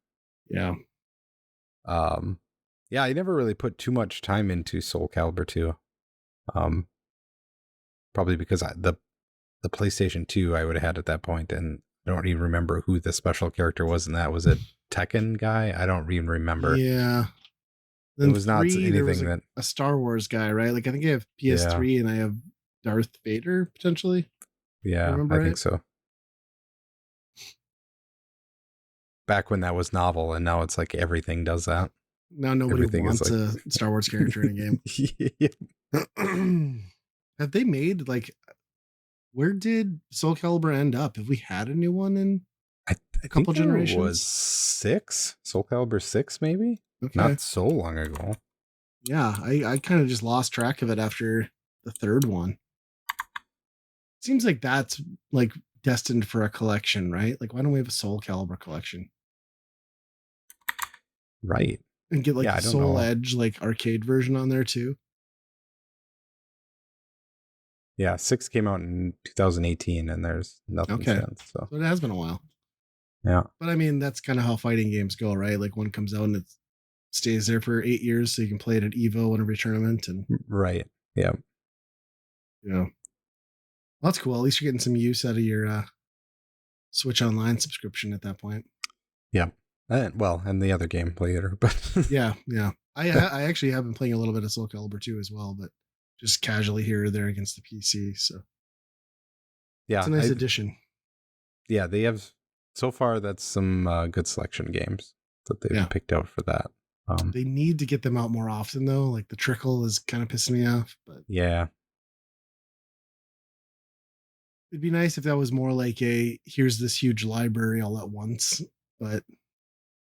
Yeah. I never really put too much time into Soul Calibur 2. Probably because the PlayStation 2 I would have had at that point, and I don't even remember who the special character was in that. Was it Tekken guy? I don't even remember. Yeah. Then it was not anything a Star Wars guy, right? Like I think I have PS3 and I have Darth Vader potentially. Yeah, I think so. Back when that was novel, and now it's like everything does that. Now nobody wants a Star Wars character in a game. Have they made where did Soul Calibur end up? Have we had a new one in a couple generations? Was 6? Soul Calibur 6, maybe? Okay. Not so long ago. Yeah, I kind of just lost track of it after the third one. Seems like that's destined for a collection, right? Why don't we have a Soul Calibur collection? Right. And get a Soul Edge arcade version on there too. Yeah, 6 came out in 2018 and there's nothing since. So it has been a while. Yeah. But I mean, that's kind of how fighting games go, right? One comes out and it stays there for 8 years so you can play it at EVO in every tournament. And right. Yeah. Yeah. Well, that's cool. At least you're getting some use out of your Switch Online subscription at that point. Yeah. And the other game later, but yeah. I actually have been playing a little bit of Soul Calibur 2 as well, but just casually here or there against the PC. So yeah, it's a nice addition. Yeah, they have so far. That's some good selection games that they've picked out for that. They need to get them out more often though. The trickle is kind of pissing me off, but yeah, it'd be nice if that was more here's this huge library all at once. But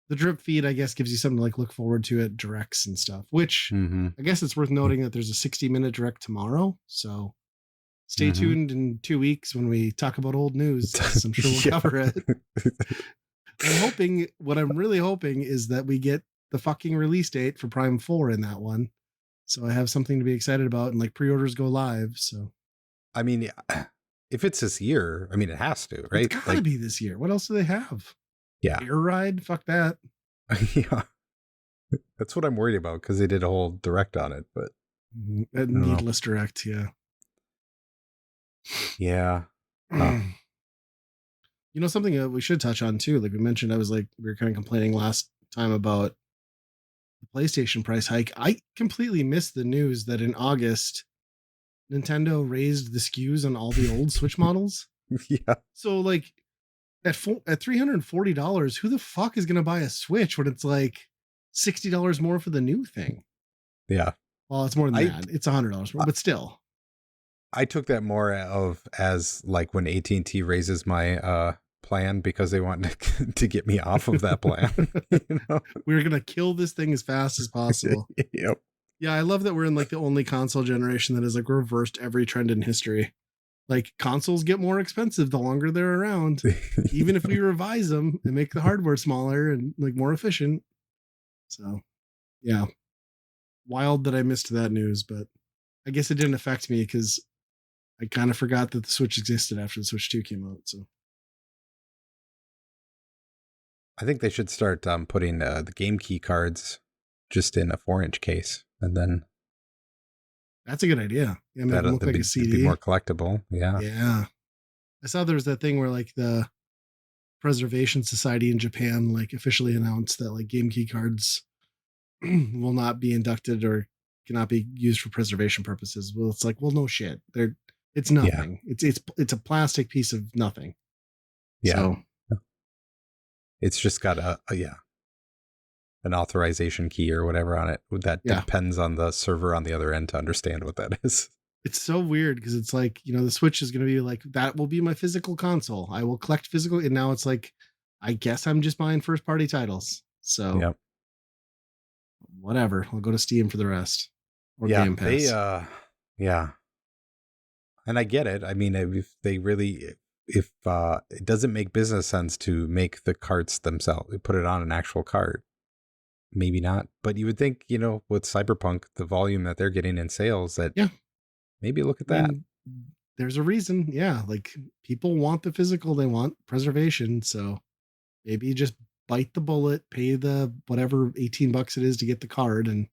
the drip feed, I guess, gives you something to look forward to at directs and stuff, which I guess it's worth noting that there's a 60-minute direct tomorrow. So stay tuned in 2 weeks when we talk about old news. I'm sure we'll cover it. What I'm really hoping is that we get the fucking release date for Prime 4 in that one. So I have something to be excited about and pre-orders go live. So, I mean, if it's this year, I mean, it has to, right? It's gotta be this year. What else do they have? Yeah. Air Ride? Fuck that. Yeah. That's what I'm worried about because they did a whole direct on it, but a needless direct, yeah. Yeah. You know, something that we should touch on too, we mentioned, we were kind of complaining last time about the PlayStation price hike. I completely missed the news that in August, Nintendo raised the SKUs on all the old Switch models. Yeah. So at $340, who the fuck is going to buy a Switch when it's $60 more for the new thing? Yeah. Well, it's more than that. It's $100 more, but still. I took that more as when AT&T raises my plan because they want to get me off of that plan. You know? We're going to kill this thing as fast as possible. Yep. Yeah, I love that we're in the only console generation that has reversed every trend in history. Consoles get more expensive the longer they're around, even if we revise them and make the hardware smaller and more efficient. So, yeah, wild that I missed that news, but I guess it didn't affect me because I kind of forgot that the Switch existed after the Switch 2 came out. So, I think they should start putting the game key cards just in a 4-inch case, and then. That's a good idea. Yeah, make them look like a CD. Be more collectible. Yeah. Yeah. I saw there was that thing where the Preservation Society in Japan officially announced that game key cards will not be inducted or cannot be used for preservation purposes. Well, it's well, no shit. It's nothing. Yeah. It's a plastic piece of nothing. Yeah. So, it's just got an authorization key or whatever on it that depends on the server on the other end to understand what that is. It's so weird because it's the Switch is going to be that will be my physical console. I will collect physical. And now it's I guess I'm just buying first party titles. So whatever, I'll go to Steam for the rest or Game Pass. And I get it. I mean, if it doesn't make business sense to make the carts themselves, put it on an actual cart. Maybe not, but you would think, with Cyberpunk, the volume that they're getting in sales, that maybe look at that. I mean, there's a reason. Yeah. People want the physical, they want preservation. So maybe you just bite the bullet, pay the whatever $18 it is to get the card, and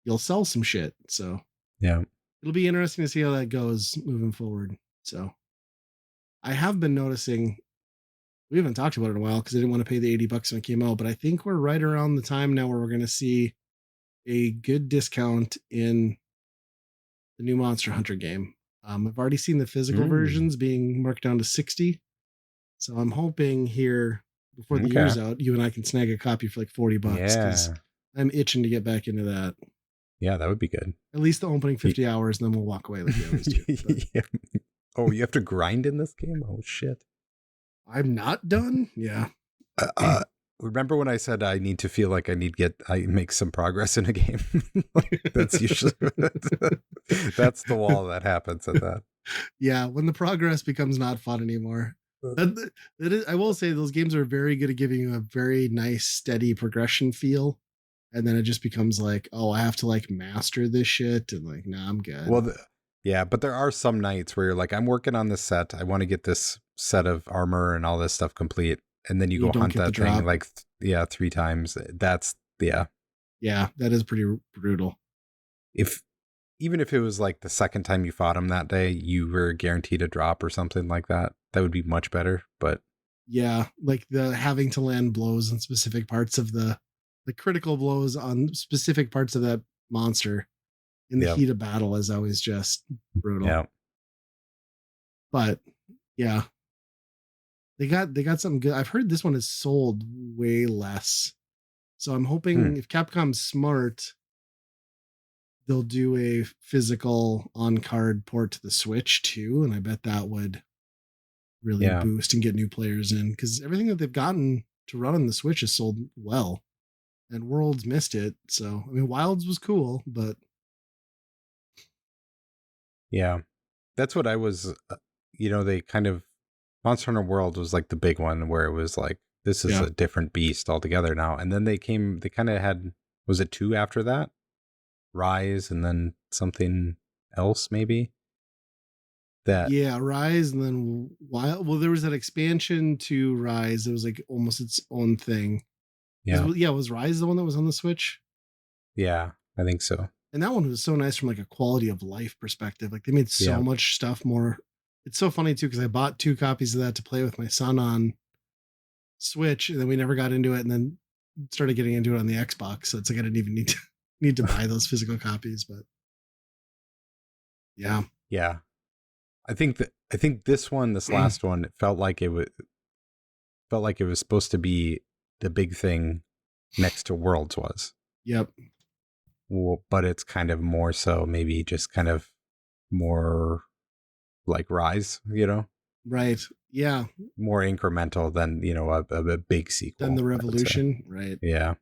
you'll sell some shit. So yeah, it'll be interesting to see how that goes moving forward. So I have been noticing, we haven't talked about it in a while because I didn't want to pay the $80 when it came out, but I think we're right around the time now where we're going to see a good discount in the new Monster Hunter game. I've already seen the physical versions being marked down to 60. So I'm hoping here before the year's out, you and I can snag a copy for $40. Yeah. I'm itching to get back into that. Yeah, that would be good. At least the opening 50 hours, and then we'll walk away like we always do. Yeah. Oh, you have to grind in this game? Oh, shit. I'm not done? Yeah. Remember when I said I need to feel like I make some progress in a game? That's usually that's the wall that happens at that. Yeah, when the progress becomes not fun anymore. I will say those games are very good at giving you a very nice, steady progression feel. And then it just becomes like, oh, I have to like master this shit. And like, nah, I'm good. Well, yeah, but there are some nights where you're like, I'm working on this set. I want to get this set of armor and all this stuff complete. And then you go hunt that thing like, 3 times. That's, yeah. Yeah, that is pretty brutal. Even if it was like the second time you fought him that day, you were guaranteed a drop or something like that, that would be much better. But yeah, like the having to land blows on specific parts of the critical blows on specific parts of that monster in the heat of battle is always just brutal. Yeah. But yeah, they got something good. I've heard this one is sold way less. So I'm hoping if Capcom's smart, they'll do a physical on-card port to the Switch too. And I bet that would really boost and get new players in, because everything that they've gotten to run on the Switch is sold well. And Worlds missed it. So, I mean, Wilds was cool, but... Yeah. That's what I was... they kind of... Monster Hunter World was like the big one where it was like, this is a different beast altogether now. And then they kind of had... Was it 2 after that? Rise and then something else, maybe? Rise and then Wild. Well, there was that expansion to Rise. It was like almost its own thing. Was Rise the one that was on the Switch? Yeah, I think so. And that one was so nice from like a quality of life perspective. Like they made so much stuff more. It's so funny too, because I bought 2 copies of that to play with my son on Switch, and then we never got into it, and then started getting into it on the Xbox. So it's like I didn't even need to buy those physical copies, but yeah. I think this last one, it felt like it was supposed to be the big thing next to Worlds was. Yep. Well, but it's kind of more so maybe just kind of more like Rise, Right. Yeah. More incremental than, a big sequel. Than the Revolution. Right. Yeah.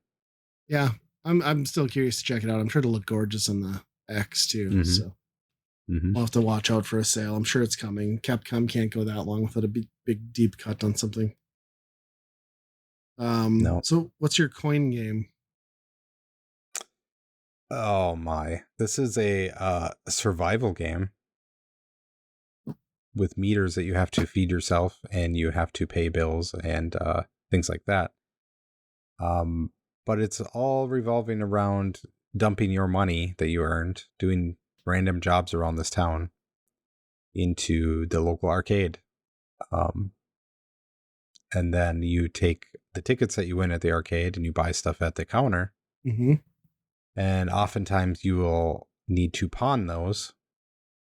Yeah. I'm still curious to check it out. I'm sure it'll look gorgeous on the X too. Mm-hmm. So we'll have to watch out for a sale. I'm sure it's coming. Capcom can't go that long without a big deep cut on something. No. So what's your coin game? Oh my. This is a survival game with meters that you have to feed yourself and you have to pay bills and things like that. But it's all revolving around dumping your money that you earned doing random jobs around this town into the local arcade. And then you take the tickets that you win at the arcade and you buy stuff at the counter. Mm-hmm. And oftentimes you will need to pawn those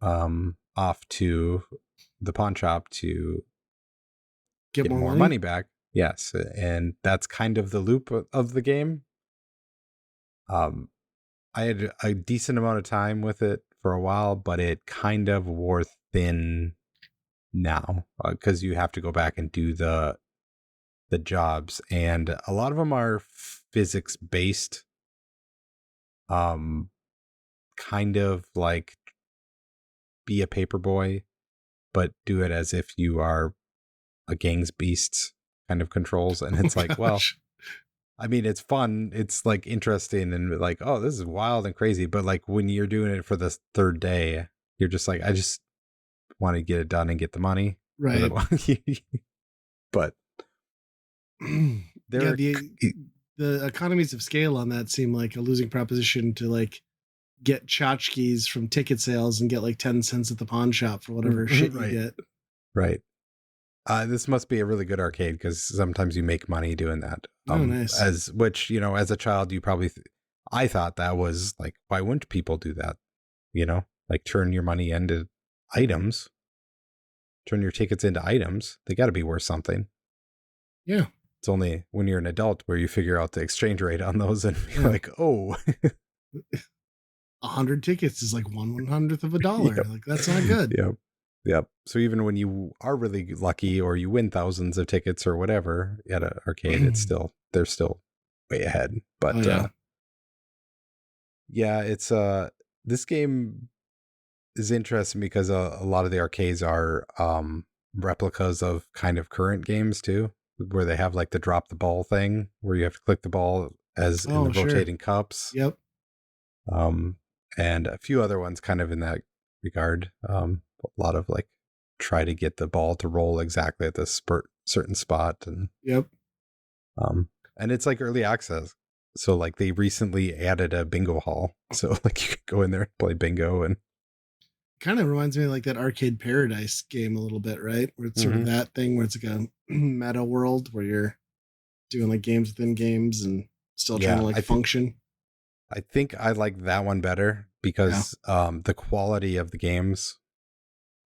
off to the pawn shop to get more money back. Yes. And that's kind of the loop of the game. I had a decent amount of time with it for a while, but it kind of wore thin now because you have to go back and do the jobs, and a lot of them are physics based. Kind of like be a paper boy, but do it as if you are a gang's beasts kind of controls. And it's like, well, I mean, it's fun. It's like interesting and like, oh, this is wild and crazy. But like when you're doing it for the 3rd day, you're just like, I just want to get it done and get the money. Right. But the economies of scale on that seem like a losing proposition to like get tchotchkes from ticket sales and get like 10 cents at the pawn shop for whatever shit you get. Right. This must be a really good arcade because sometimes you make money doing that. Nice. As a child, you probably, I thought that was like, why wouldn't people do that? Like turn your money into items, turn your tickets into items. They got to be worth something. Yeah. It's only when you're an adult where you figure out the exchange rate on those and be like, oh. 100 tickets is like 1/100th of a dollar. Yep. Like, that's not good. Yep. So even when you are really lucky or you win thousands of tickets or whatever at an arcade, they're still way ahead. But it's this game is interesting because a lot of the arcades are replicas of kind of current games too, where they have like the drop the ball thing where you have to click the ball as in the rotating cups. Yep. And a few other ones kind of in that regard. A lot of like try to get the ball to roll exactly at this certain spot. And and it's like early access. So like they recently added a bingo hall. So like you could go in there and play bingo, and kind of reminds me of like that Arcade Paradise game a little bit, right? Where it's sort of that thing where it's like a meta world where you're doing like games within games and still trying to like function. I think I like that one better because the quality of the games,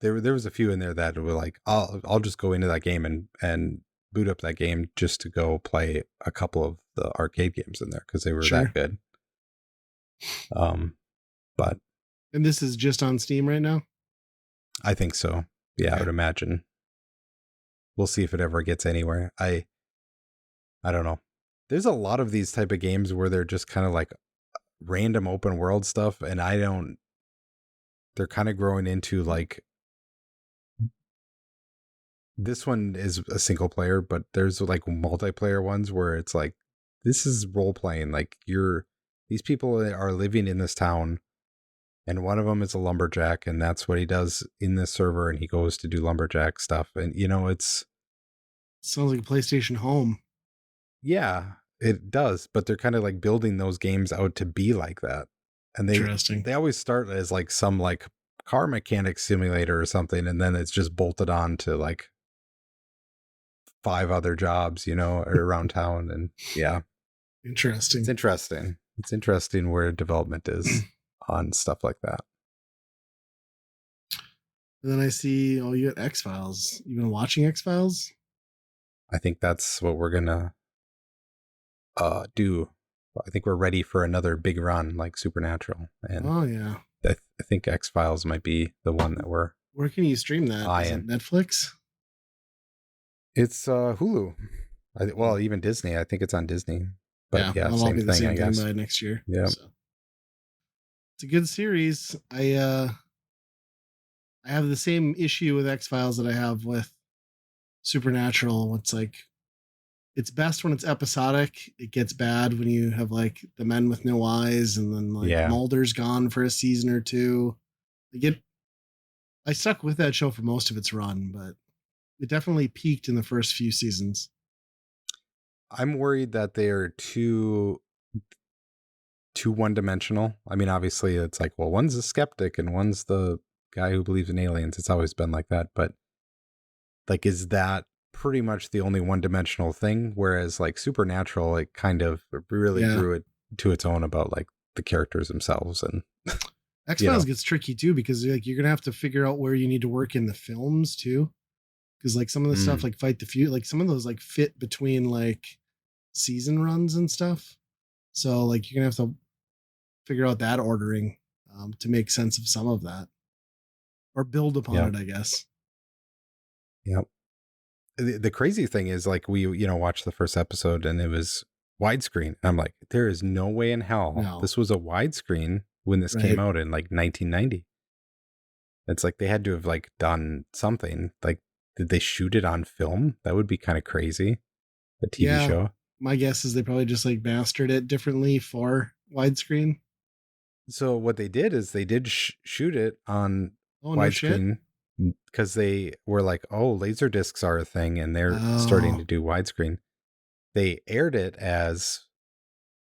there was a few in there that were like, I'll just go into that game and boot up that game just to go play a couple of the arcade games in there because they were that good. But and this is just on Steam right now? I think so. Yeah, I would imagine. We'll see if it ever gets anywhere. I don't know. There's a lot of these type of games where they're just kind of like random open world stuff, and they're kind of growing into like, this one is a single player, but there's like multiplayer ones where it's like, this is role playing. Like these people are living in this town, and one of them is a lumberjack, and that's what he does in this server, and he goes to do lumberjack stuff. And it's sounds like a PlayStation Home. Yeah, it does, but they're kind of like building those games out to be like that. And they always start as like some like car mechanic simulator or something, and then it's just bolted on to like 5 other jobs, around town. And interesting. It's interesting where development is on stuff like that. And then I see, you got X-Files. You been watching X-Files? I think that's what we're gonna do. I think we're ready for another big run like Supernatural. And I think X-Files might be the one that we're. Where can you stream that? Is it Netflix? It's Hulu. Even Disney. I think it's on Disney. But same thing, I guess. By next year. Yeah. So. It's a good series. I have the same issue with X-Files that I have with Supernatural. It's like, it's best when it's episodic. It gets bad when you have like the men with no eyes, and then like Mulder's gone for a season or two. I stuck with that show for most of its run, but it definitely peaked in the first few seasons. I'm worried that they are too one-dimensional. I mean, obviously it's like, well, one's a skeptic and one's the guy who believes in aliens. It's always been like that, but like, is that pretty much the only one-dimensional thing? Whereas like Supernatural, it kind of really grew it to its own about like the characters themselves. And X-Files gets tricky too, because like you're gonna have to figure out where you need to work in the films too, because like some of the stuff like Fight the Feud, like some of those like fit between like season runs and stuff. So like you're gonna have to figure out that ordering to make sense of some of that, or build upon it, I guess. Yep. The crazy thing is like we watched the first episode and it was widescreen. I'm like, there is no way in hell this was a widescreen when this came out in like 1990. It's like they had to have like done something. Like, did they shoot it on film? That would be kind of crazy. A TV show. My guess is they probably just like mastered it differently for widescreen. So what they did is they did shoot it on widescreen. Because they were like, oh, laser discs are a thing, and they're starting to do widescreen. They aired it as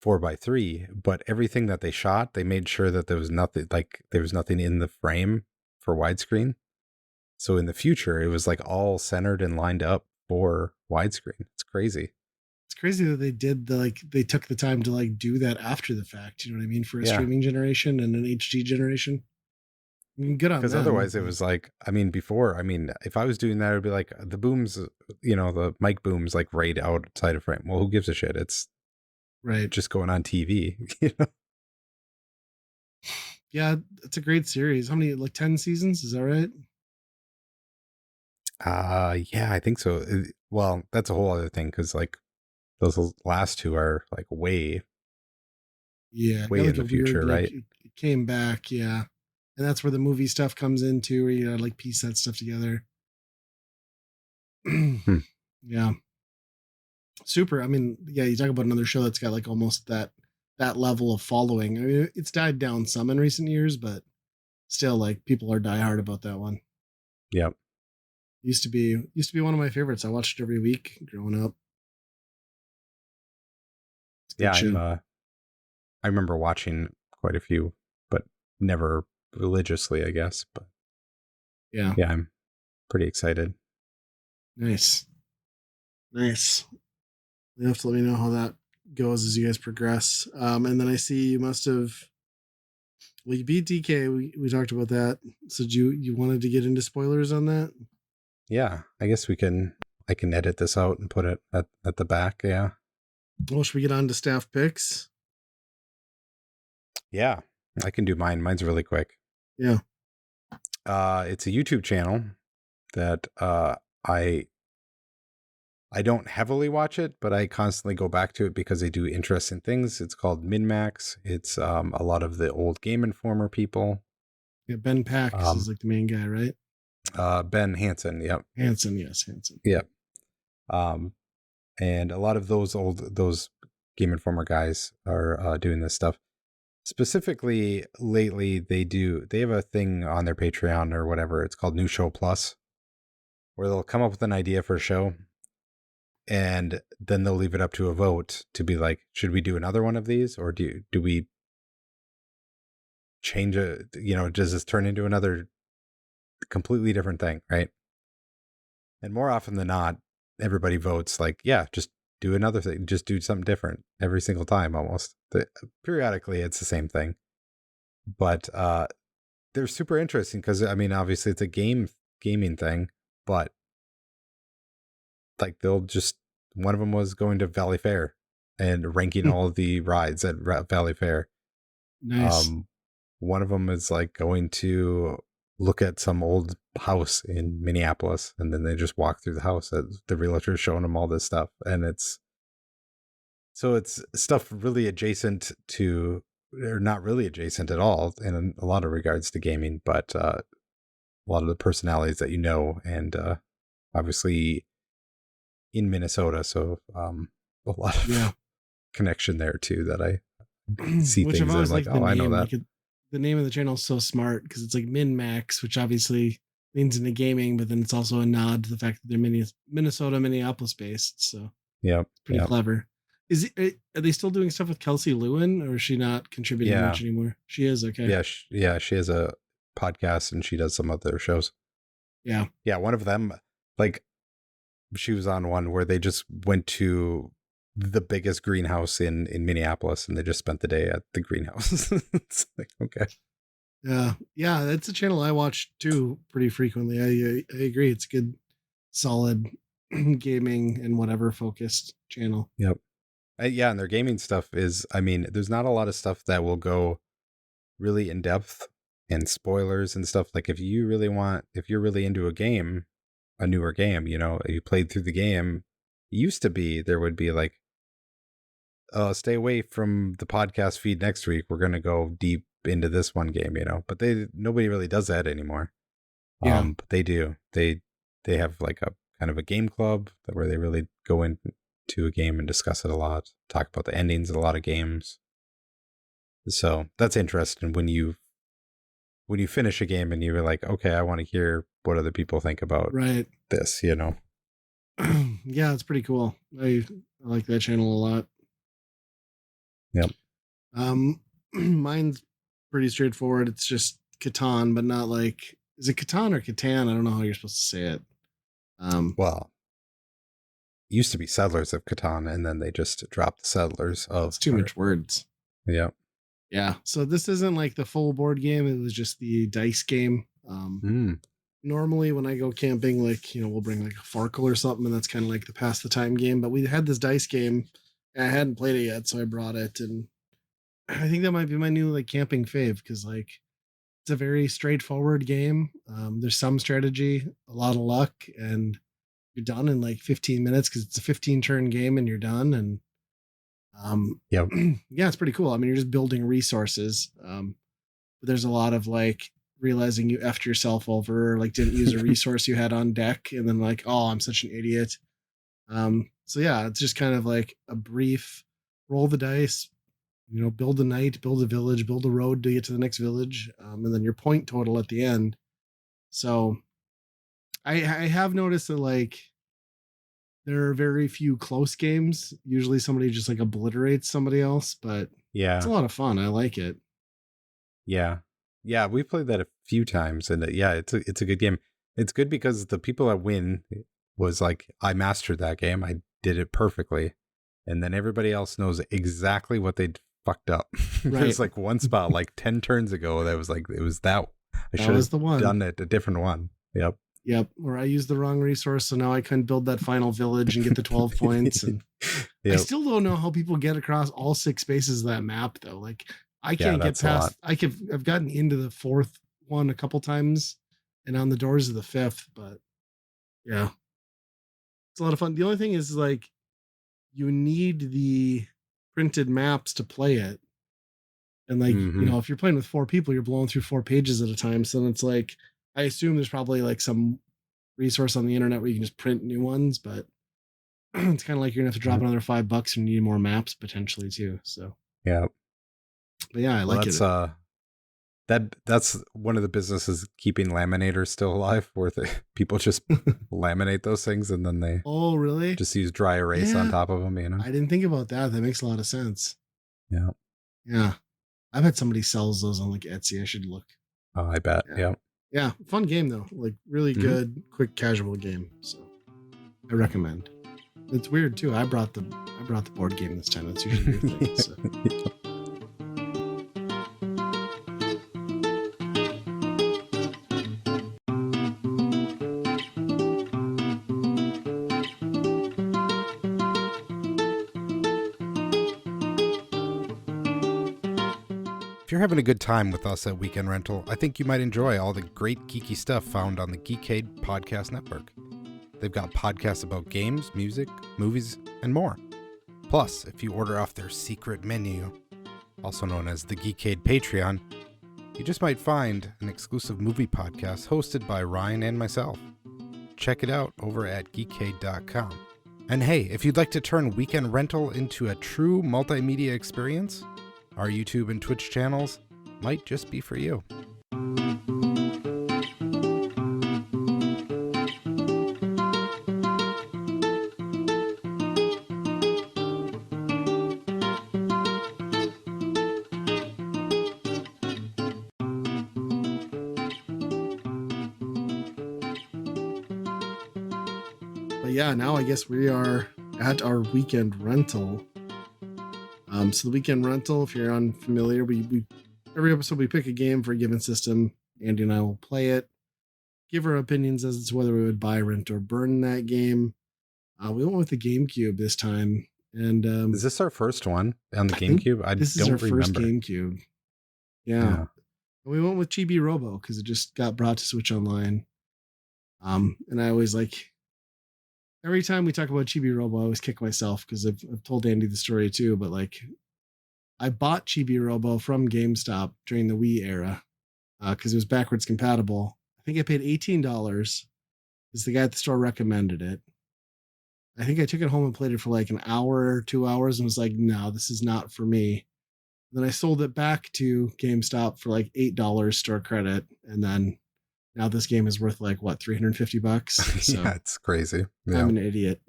4:3, but everything that they shot, they made sure that there was nothing in the frame for widescreen. So in the future, it was like all centered and lined up for widescreen. It's crazy. It's crazy that they took the time to like do that after the fact. You know what I mean? For a streaming generation and an HD generation. Good on Because them. otherwise it was like, I mean, before, I mean, if I was doing that, it would be like the booms, the mic booms like right outside of frame. Well, who gives a shit? It's right. just going on TV, Yeah, it's a great series. How many, like 10 seasons? Is that right? Yeah, I think so. Well, that's a whole other thing because like those last two are like way Got like in a the weird, future, like right? it came back. Yeah. And that's where the movie stuff comes into where you gotta like piece that stuff together. Hmm. Yeah. Super. I mean, yeah, you talk about another show that's got like almost that level of following. I mean, it's died down some in recent years, but still like people are diehard about that one. Yep. Used to be one of my favorites. I watched it every week growing up. It's a good Yeah, show. I remember watching quite a few, but never religiously, I guess. But Yeah. yeah, I'm pretty excited. Nice. You have to let me know how that goes as you guys progress. And then I see you must have, well, you beat DK. We talked about that. So you wanted to get into spoilers on that? Yeah, I guess I can edit this out and put it at the back. Yeah. Well, should we get on to staff picks? Yeah, I can do mine. Mine's really quick. Yeah. It's a YouTube channel that I don't heavily watch it, but I constantly go back to it because they do interesting things. It's called MinMax. It's a lot of the old Game Informer people. Yeah, Ben Pax is like the main guy, right? Ben Hansen. Yep. Hansen, yes, Hansen. Yep. And a lot of those Game Informer guys are doing this stuff. Specifically, lately they have a thing on their Patreon or whatever. It's called New Show Plus, where they'll come up with an idea for a show, and then they'll leave it up to a vote to be like, should we do another one of these, or do we change it? Does this turn into another completely different thing, right? And more often than not, everybody votes like, yeah, just do another thing, just do something different every single time almost. Periodically, it's the same thing. But they're super interesting because, I mean, obviously it's a gaming thing, but like one of them was going to Valley Fair and ranking all of the rides at Valley Fair. Nice. One of them is like going to look at some old house in Minneapolis, and then they just walk through the house. The realtor is showing them all this stuff, and it's stuff really adjacent to, or not really adjacent at all in a lot of regards to gaming, but a lot of the personalities that and obviously in Minnesota, so a lot of connection there too that I see. Which things I've always like, liked the name. I know that. Like the name of the channel is so smart because it's like Min Max, which obviously leans into gaming, but then it's also a nod to the fact that they're Minneapolis based. So Yeah, it's pretty clever. Are they still doing stuff with Kelsey Lewin, or is she not contributing much anymore? She is. Okay. Yeah, she has a podcast and she does some other shows. Yeah. One of them, like, she was on one where they just went to the biggest greenhouse in Minneapolis and they just spent the day at the greenhouse. It's like, okay. Yeah, that's a channel I watch too pretty frequently. I agree. It's a good, solid gaming and whatever focused channel. Yep. And their gaming stuff is, I mean, there's not a lot of stuff that will go really in depth and spoilers and stuff. Like if you're really into a newer game, you played through the game, it used to be, there would be like, stay away from the podcast feed next week. We're going to go deep into this one game, but nobody really does that anymore. Yeah. But they do. They have like a kind of a game club where they really go into a game and discuss it a lot, talk about the endings of a lot of games. So that's interesting when you finish a game and you're like, okay, I want to hear what other people think about this, Yeah, it's pretty cool. I like that channel a lot. Yep. Mine's pretty straightforward. It's just Catan, but not like, is it Catan or Catan? I don't know how you're supposed to say it. Well, it used to be Settlers of Catan, and then they just dropped the Settlers of. It's too much words. Yeah. Yeah. So this isn't like the full board game. It was just the dice game. Normally when I go camping, like, we'll bring like a Farkle or something, and that's kind of like the pass the time game. But we had this dice game and I hadn't played it yet, so I brought it, and I think that might be my new like camping fave, because like it's a very straightforward game. There's some strategy, a lot of luck, and you're done in like 15 minutes because it's a 15 turn game and you're done. And Yep. yeah, it's pretty cool. I mean, you're just building resources. But there's a lot of like realizing you effed yourself over, like didn't use a resource you had on deck, and then like, oh, I'm such an idiot. So yeah, it's just kind of like a brief roll the dice, build a night, build a village, build a road to get to the next village, and then your point total at the end. So I have noticed that like there are very few close games. Usually somebody just like obliterates somebody else, but yeah, it's a lot of fun. I like it. Yeah. We played that a few times, and it's a good game. It's good because the people that win was like, I mastered that game. I did it perfectly. And then everybody else knows exactly what they fucked up. Right. There's like one spot like 10 turns ago that was like, it was that. I should have done it a different one. Yep. Or I used the wrong resource, so now I couldn't build that final village and get the 12 points. And I still don't know how people get across all 6 spaces of that map, though. Like, I can't get past. I've gotten into the 4th one a couple times, and on the doors of the 5th. But yeah, it's a lot of fun. The only thing is like, you need the printed maps to play it, and like if you're playing with 4 people, you're blowing through 4 pages at a time. So then it's like, I assume there's probably like some resource on the internet where you can just print new ones, but it's kind of like you're gonna have to drop another $5 and you need more maps potentially too. So yeah. But yeah, I like it. That's one of the businesses keeping laminators still alive, where people just laminate those things and then they really just use dry erase on top of them. I didn't think about that. That makes a lot of sense. Yeah. I bet somebody sells those on like Etsy. I should look. Oh, I bet. Yeah. Fun game though, like really good, quick, casual game. So I recommend. It's weird too. I brought the board game this time. That's usually your thing. So. If you're having a good time with us at Weekend Rental, I think you might enjoy all the great geeky stuff found on the Geekade Podcast Network. They've got podcasts about games, music, movies, and more. Plus, if you order off their secret menu, also known as the Geekade Patreon, you just might find an exclusive movie podcast hosted by Ryan and myself. Check it out over at geekade.com. And hey, if you'd like to turn Weekend Rental into a true multimedia experience, our YouTube and Twitch channels might just be for you. But yeah, now I guess we are at our Weekend Rental. So the Weekend Rental, if you're unfamiliar, we every episode we pick a game for a given system. Andy and I will play it, give our opinions as to whether we would buy, rent, or burn that game. We went with the GameCube this time, and is this our first one on the GameCube? This is our first GameCube. Yeah. We went with Chibi Robo because it just got brought to Switch Online. And I always like. Every time we talk about Chibi Robo, I always kick myself because I've told Andy the story too. But like, I bought Chibi Robo from GameStop during the Wii era because it was backwards compatible. I think I paid $18 because the guy at the store recommended it. I think I took it home and played it for like an hour or 2 hours and was like, no, this is not for me. Then I sold it back to GameStop for like $8 store credit, and then now this game is worth like what, $350? So yeah, it's crazy. Yeah. I'm an idiot.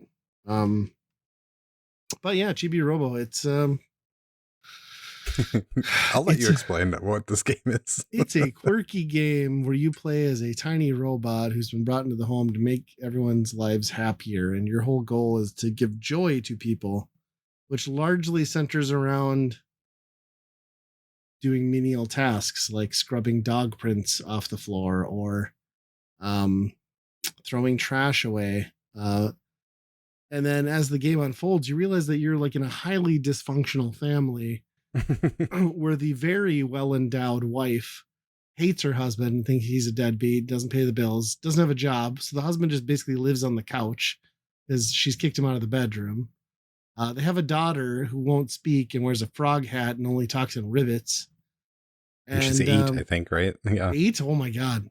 But yeah, Chibi Robo, it's I'll let you explain what this game is. It's a quirky game where you play as a tiny robot who's been brought into the home to make everyone's lives happier, and your whole goal is to give joy to people, which largely centers around doing menial tasks like scrubbing dog prints off the floor or throwing trash away. And then as the game unfolds, you realize that you're like in a highly dysfunctional family where the very well endowed wife hates her husband and thinks he's a deadbeat, doesn't pay the bills, doesn't have a job. So the husband just basically lives on the couch because she's kicked him out of the bedroom. They have a daughter who won't speak and wears a frog hat and only talks in rivets. And she's 8, I think, right? Yeah. 8? Oh my God.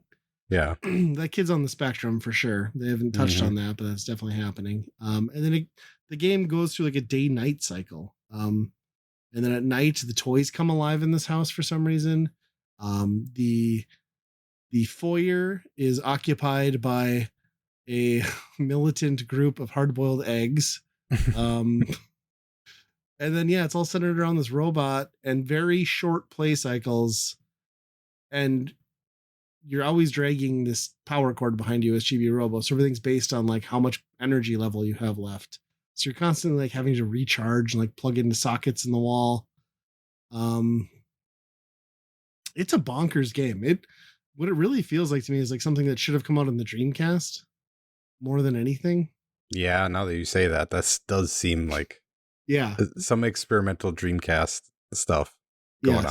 Yeah. That kid's on the spectrum for sure. They haven't touched on that, but that's definitely happening. And then the game goes through like a day-night cycle. And then at night, the toys come alive in this house for some reason. The foyer is occupied by a militant group of hard-boiled eggs. And then it's all centered around this robot and very short play cycles, and you're always dragging this power cord behind you as Chibi Robo. So everything's based on like how much energy level you have left. So you're constantly like having to recharge and like plug into sockets in the wall. It's a bonkers game. What it really feels like to me is like something that should have come out in the Dreamcast more than anything. Yeah, now that you say that, that does seem like some experimental Dreamcast stuff going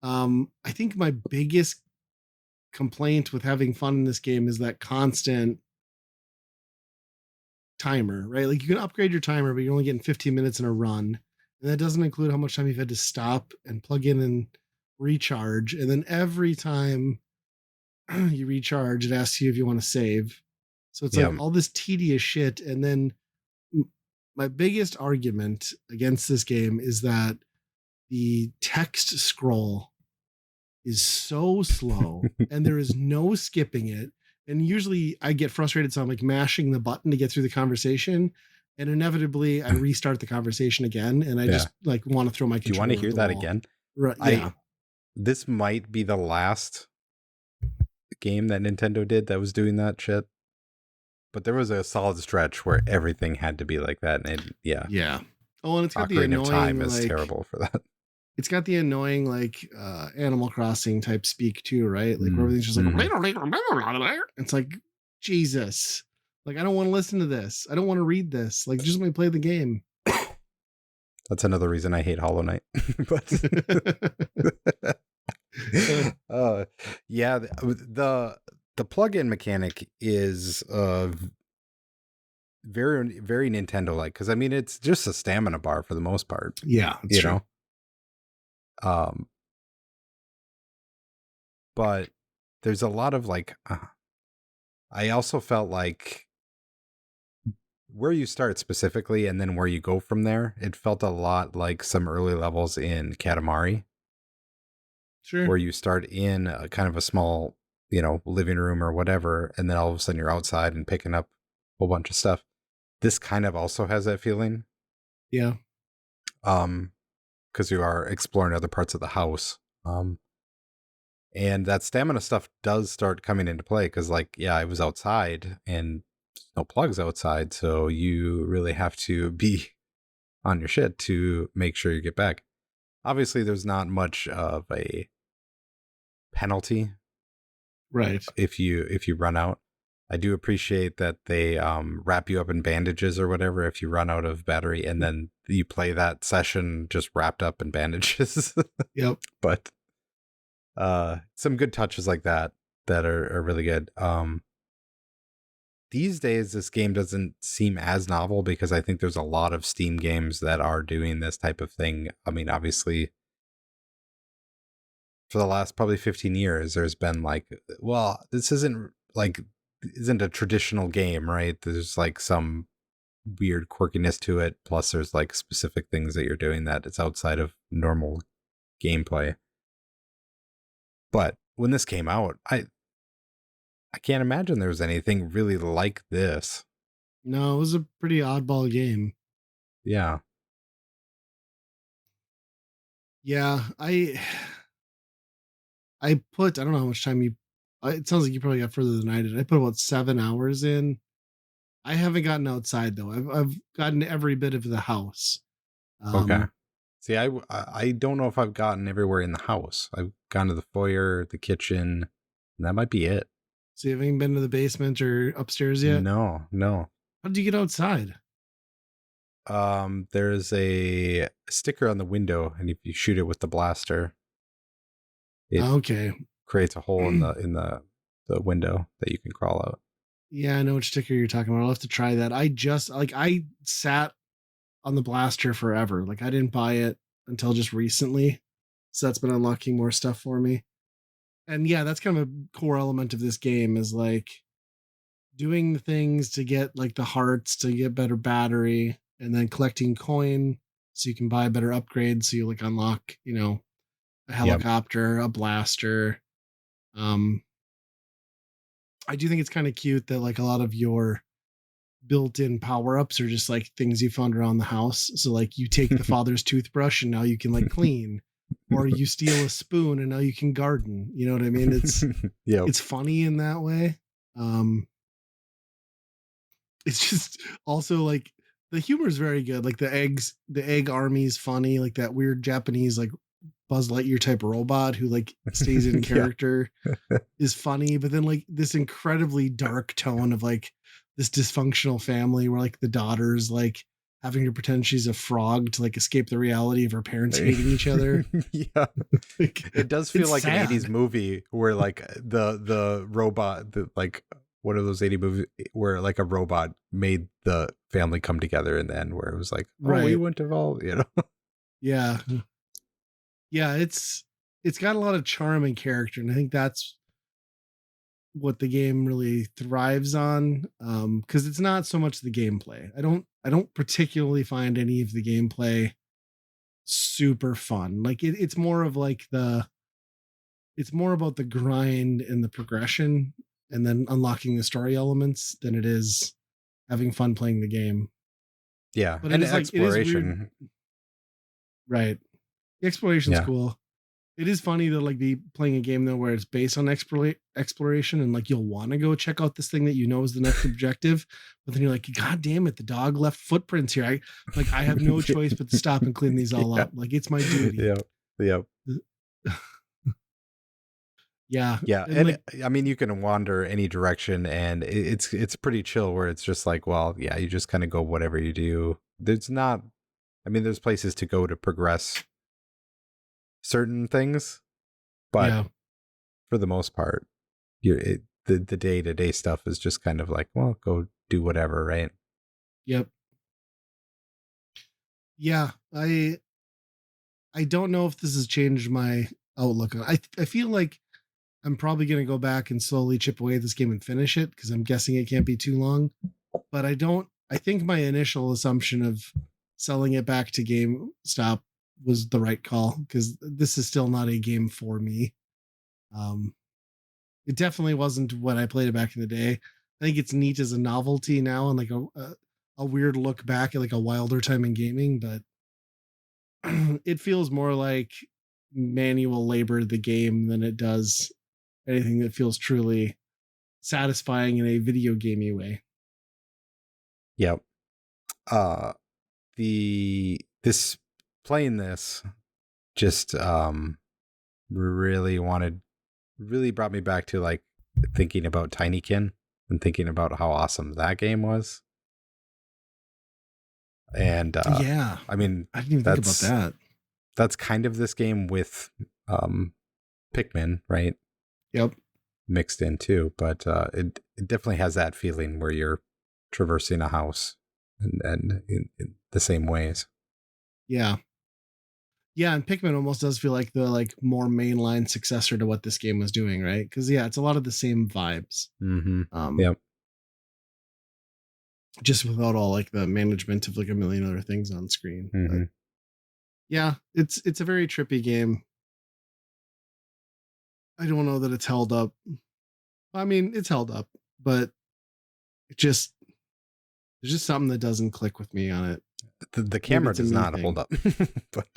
on. I think my biggest complaint with having fun in this game is that constant timer, right? Like you can upgrade your timer, but you're only getting 15 minutes in a run. And that doesn't include how much time you've had to stop and plug in and recharge. And then every time you recharge, it asks you if you want to save. So it's like all this tedious shit. And then my biggest argument against this game is that the text scroll is so slow and there is no skipping it. And usually I get frustrated, so I'm like mashing the button to get through the conversation, and inevitably I restart the conversation again, and I just like want to throw my controller. Do you want to hear that again? Right. Yeah. This might be the last game that Nintendo did that was doing that shit. But there was a solid stretch where everything had to be like that, and yeah. Oh, and it's got the Ocarina annoying of Time is like, terrible for that. It's got the annoying like Animal Crossing type speak too, right? Like where everything's just like it's like Jesus. Like I don't want to listen to this. I don't want to read this. Like just let me play the game. That's another reason I hate Hollow Knight. But the plug-in mechanic is very, very Nintendo-like, because I mean it's just a stamina bar for the most part. Yeah, you know. But there's a lot of like I also felt like where you start specifically and then where you go from there, it felt a lot like some early levels in Katamari. Sure. Where you start in a kind of a small, living room or whatever, and then all of a sudden you're outside and picking up a whole bunch of stuff. This kind of also has that feeling. Yeah. Because you are exploring other parts of the house. And that stamina stuff does start coming into play because, I was outside and no plugs outside, so you really have to be on your shit to make sure you get back. Obviously, there's not much of a penalty, right? If you run out. I do appreciate that they wrap you up in bandages or whatever if you run out of battery, and then you play that session just wrapped up in bandages. Yep. But some good touches like that are really good. These days, this game doesn't seem as novel because I think there's a lot of Steam games that are doing this type of thing. I mean, obviously, for the last probably 15 years, there's been this isn't a traditional game, right? There's like some weird quirkiness to it. Plus, there's like specific things that you're doing that it's outside of normal gameplay. But when this came out, I can't imagine there was anything really like this. No, it was a pretty oddball game. Yeah. Yeah, I don't know how much time it sounds like you probably got further than I did. I put about 7 hours in. I haven't gotten outside though. I've gotten every bit of the house. Okay. See, I don't know if I've gotten everywhere in the house. I've gone to the foyer, the kitchen, and that might be it. So you haven't been to the basement or upstairs yet? No. How did you get outside? There's a sticker on the window, and if you shoot it with the blaster, it Okay. creates a hole in the window that you can crawl out. Yeah, I know which sticker you're talking about. I'll have to try that. I sat on the blaster forever. Like I didn't buy it until just recently. So that's been unlocking more stuff for me. And yeah, that's kind of a core element of this game is like doing the things to get like the hearts to get better battery and then collecting coin so you can buy better upgrades. So you like unlock, a helicopter, a blaster. I do think it's kind of cute that like a lot of your built-in power-ups are just like things you found around the house. So like you take the father's toothbrush and now you can like clean, or you steal a spoon and now you can garden. You know what I mean? It's funny in that way. It's just also like the humor is very good. Like the egg army is funny. Like that weird Japanese like Buzz Lightyear type robot who like stays in character is funny. But then like this incredibly dark tone of like this dysfunctional family where like the daughter's like having to pretend she's a frog to like escape the reality of her parents hating each other. Yeah. Like, it does feel like sad. an 80s movie where like the robot, like one of those 80 movies where like a robot made the family come together in the end, where it was like, oh, we went to all, Yeah. Yeah, it's got a lot of charm and character, and I think that's what the game really thrives on. Because it's not so much the gameplay. I don't particularly find any of the gameplay super fun. Like it's more of like it's more about the grind and the progression and then unlocking the story elements than it is having fun playing the game. Yeah. But and it is exploration. Right. The exploration's cool. It is funny to like be playing a game though where it's based on exploration and like you'll want to go check out this thing that you know is the next objective, but then you're like, God damn it, the dog left footprints here. I have no choice but to stop and clean these all up. Like it's my duty. Yeah. Yeah. And like, I mean, you can wander any direction and it's pretty chill where it's just like, well, yeah, you just kind of go whatever you do. There's places to go to progress certain things, but for the most part, the day-to-day stuff is just kind of like, well, go do whatever, right? Yep. Yeah, I don't know if this has changed my outlook on it. I feel like I'm probably going to go back and slowly chip away at this game and finish it because I'm guessing it can't be too long. But I think my initial assumption of selling it back to GameStop was the right call because this is still not a game for me. It definitely wasn't when I played it back in the day. I think it's neat as a novelty now and like a weird look back at like a wilder time in gaming, but it feels more like manual labor the game than it does anything that feels truly satisfying in a video gamey way. Yep. Playing this just really brought me back to like thinking about Tinykin and thinking about how awesome that game was. And yeah, I mean, I didn't even think about that. That's kind of this game with Pikmin, right? Yep. Mixed in too, but it definitely has that feeling where you're traversing a house and in the same ways. Yeah. Yeah, and Pikmin almost does feel like the like more mainline successor to what this game was doing, right? Because yeah, it's a lot of the same vibes. Mm-hmm. Yep. Just without all like the management of like a million other things on screen. Mm-hmm. But yeah, it's a very trippy game. I don't know that it's held up. I mean, it's held up, but there's just something that doesn't click with me on it. The camera does not hold up, but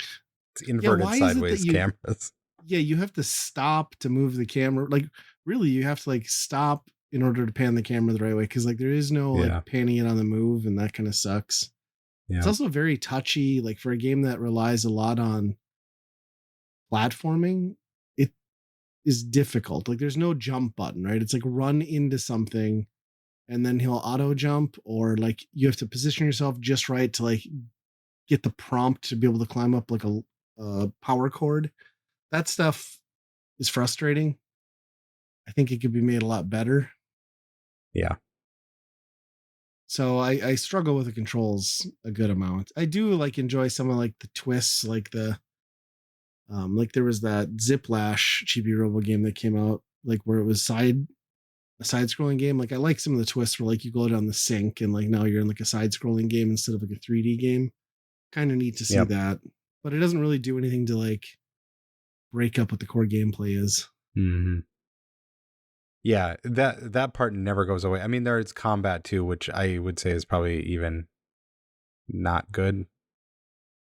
it's inverted sideways cameras. Yeah, you have to stop to move the camera. Like, really, you have to like stop in order to pan the camera the right way because like there is no like panning it on the move, and that kind of sucks. It's also very touchy, like for a game that relies a lot on platforming, it is difficult. Like there's no jump button, right? It's like run into something and then he'll auto jump, or like you have to position yourself just right to like get the prompt to be able to climb up like a power cord. That stuff is frustrating. I think it could be made a lot better. Yeah. So I struggle with the controls a good amount. I do like enjoy some of like the twists, like like there was that Ziplash Chibi Robo game that came out, like where it was a side scrolling game. Like I like some of the twists where like you go down the sink and like now you're in like a side scrolling game instead of like a 3D game. Kind of neat to see that, but it doesn't really do anything to like break up what the core gameplay is. Mm-hmm. Yeah, that part never goes away. I mean, there's combat too, which I would say is probably even not good.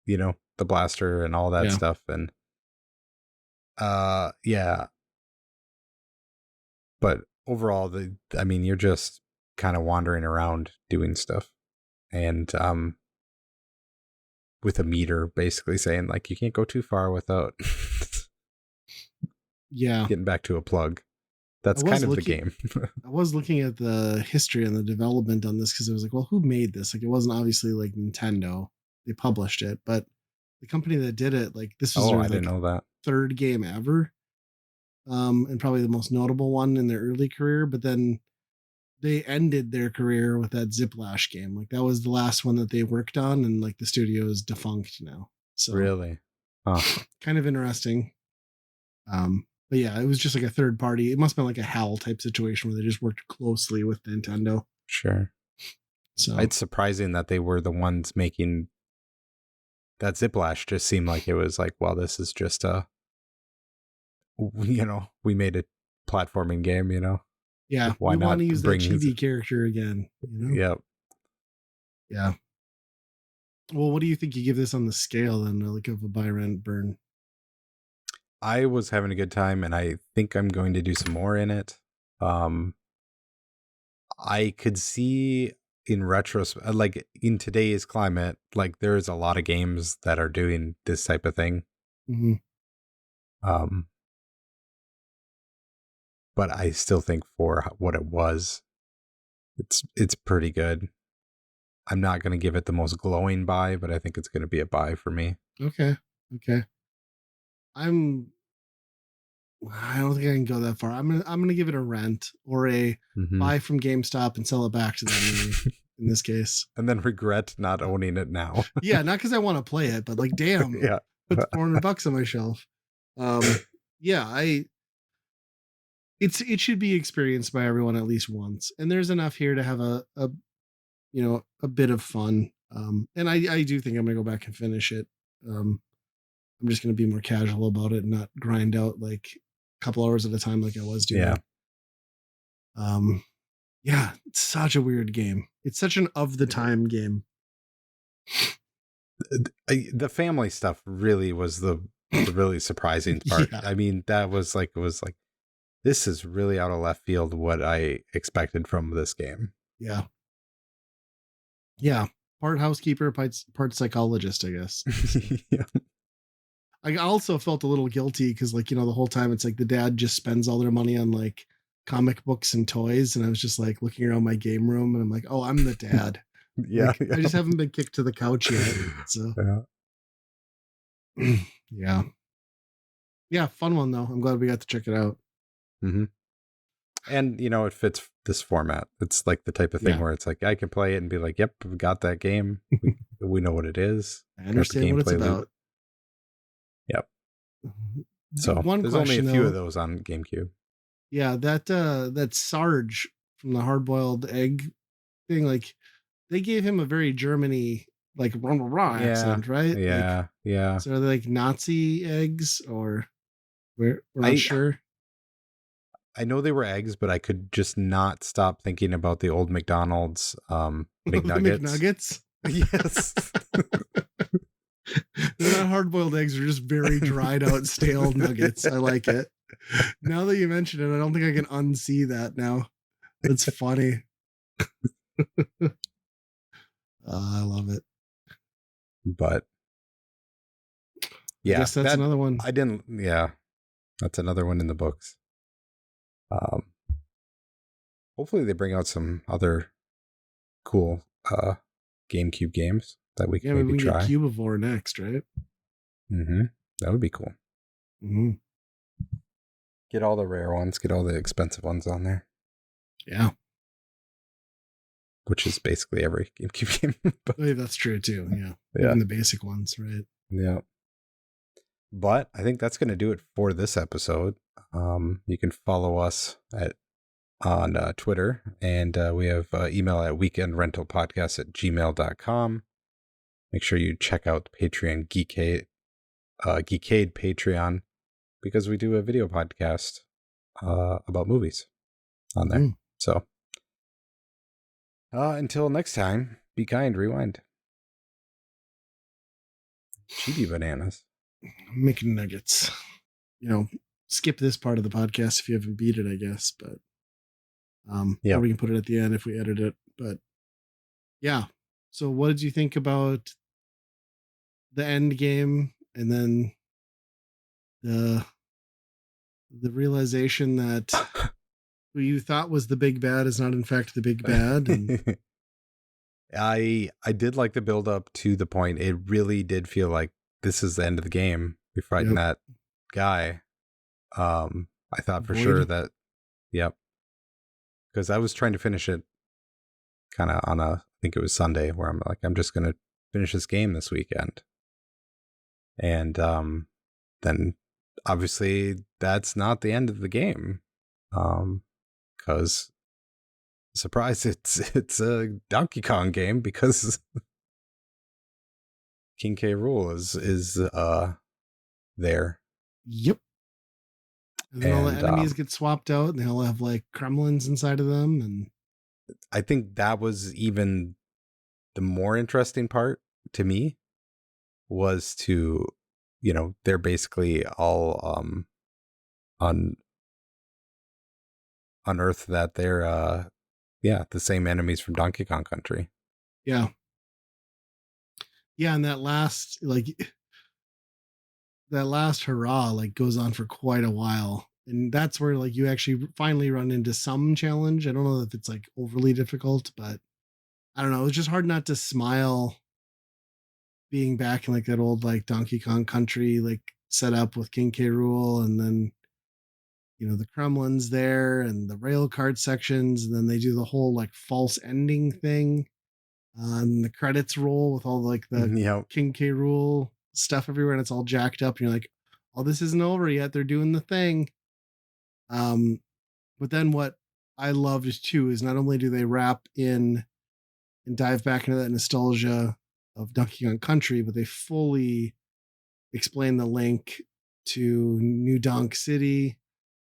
You know, the blaster and all that stuff, and yeah. But overall, I mean, you're just kind of wandering around doing stuff, and with a meter basically saying like you can't go too far without getting back to a plug. That's kind of the game. I was looking at the history and the development on this because I was like, well, who made this? Like, it wasn't obviously like Nintendo. They published it, but the company that did it, like, this was their didn't know that. third game ever, and probably the most notable one in their early career. But then they ended their career with that Ziplash game. Like, that was the last one that they worked on, and like the studio is defunct now. So really, kind of interesting. But yeah, it was just like a third party. It must have been like a HAL type situation where they just worked closely with Nintendo. Sure. So it's surprising that they were the ones making that Ziplash. Just seemed like it was like, well, this is just we made a platforming game, Yeah, why we not want to use that chibi character again. Yep. Yeah. Well, what do you think you give this on the scale then, like of a buy, rent, burn? I was having a good time, and I think I'm going to do some more in it. I could see in retrospect, like in today's climate, like there's a lot of games that are doing this type of thing. Mm-hmm. But I still think for what it was, it's pretty good. I'm not going to give it the most glowing buy, but I think it's going to be a buy for me. Okay. I don't think I can go that far. I'm gonna give it a rent or a buy from GameStop and sell it back to them in this case. And then regret not owning it now. Yeah, not because I want to play it, but like, damn, yeah, put $400 on my shelf. Yeah, it should be experienced by everyone at least once, and there's enough here to have a bit of fun. And I do think I'm gonna go back and finish it. I'm just gonna be more casual about it and not grind out like a couple hours at a time like I was doing. Yeah, it's such a weird game. It's such an of the time game. The family stuff really was the really surprising part. Yeah. I mean, it was like, this is really out of left field what I expected from this game. Yeah. Part housekeeper, part psychologist, I guess. Yeah. I also felt a little guilty because, like, the whole time it's like the dad just spends all their money on like comic books and toys, and I was just like looking around my game room, and I'm like, oh, I'm the dad. Yeah, like, I just haven't been kicked to the couch yet. So yeah, fun one though. I'm glad we got to check it out. Mm-hmm. And it fits this format. It's like the type of thing where it's like I can play it and be like, yep, we got that game. We know what it is. I understand what it's about. Yep. So there's only a few of those on GameCube. Yeah, that Sarge from the hard-boiled egg thing, like they gave him a very Germany like rah accent, right? Yeah. So are they like Nazi eggs or we're not sure. I know they were eggs, but I could just not stop thinking about the old McDonald's McNuggets. McNuggets? Yes. They're not hard-boiled eggs, they're just very dried out stale nuggets. I like it. Now that you mention it, I don't think I can unsee that now. It's funny. I love it. But I guess that's another one. That's another one in the books. Hopefully they bring out some other cool GameCube games that we can maybe we can try. Get Cubivore next, right? That would be cool. Get all the rare ones, get all the expensive ones on there. Yeah. Which is basically every GameCube game. Yeah, that's true too. Yeah. Even the basic ones, right? Yeah. But I think that's going to do it for this episode. You can follow us on Twitter, and we have email at weekendrentalpodcast@gmail.com. Make sure you check out the Patreon Geekade Patreon, because we do a video podcast about movies on there. So until next time, be kind, rewind. Chibi bananas. I'm making nuggets. Skip this part of the podcast if you haven't beat it, I guess, but or we can put it at the end if we edit it. But yeah. So what did you think about the end game, and then the realization that who you thought was the big bad is not in fact the big bad? And I did like the build up to the point. It really did feel like this is the end of the game. We're fighting that guy. I thought for sure that, because I was trying to finish it kind of on I think it was Sunday, where I'm like, I'm just going to finish this game this weekend. And then obviously that's not the end of the game. Because surprise, it's a Donkey Kong game, because King K. Rool is there. Yep. And then all the enemies get swapped out, and they all have like Kremlins inside of them. And I think that was even the more interesting part to me, was to, they're basically all unearth that they're the same enemies from Donkey Kong Country. Yeah, and that last hurrah goes on for quite a while, and that's where you actually finally run into some challenge. I don't know if it's overly difficult, but I don't know, it's just hard not to smile being back in that old Donkey Kong Country set up with King K. Rool, and then the Kremlins there and the rail cart sections, and then they do the whole false ending thing, and the credits roll with all the King K. Rool stuff everywhere, and it's all jacked up, and you're like, oh, this isn't over yet, they're doing the thing. But then what I loved too is not only do they wrap in and dive back into that nostalgia of Donkey Kong Country, but they fully explain the link to New Donk City,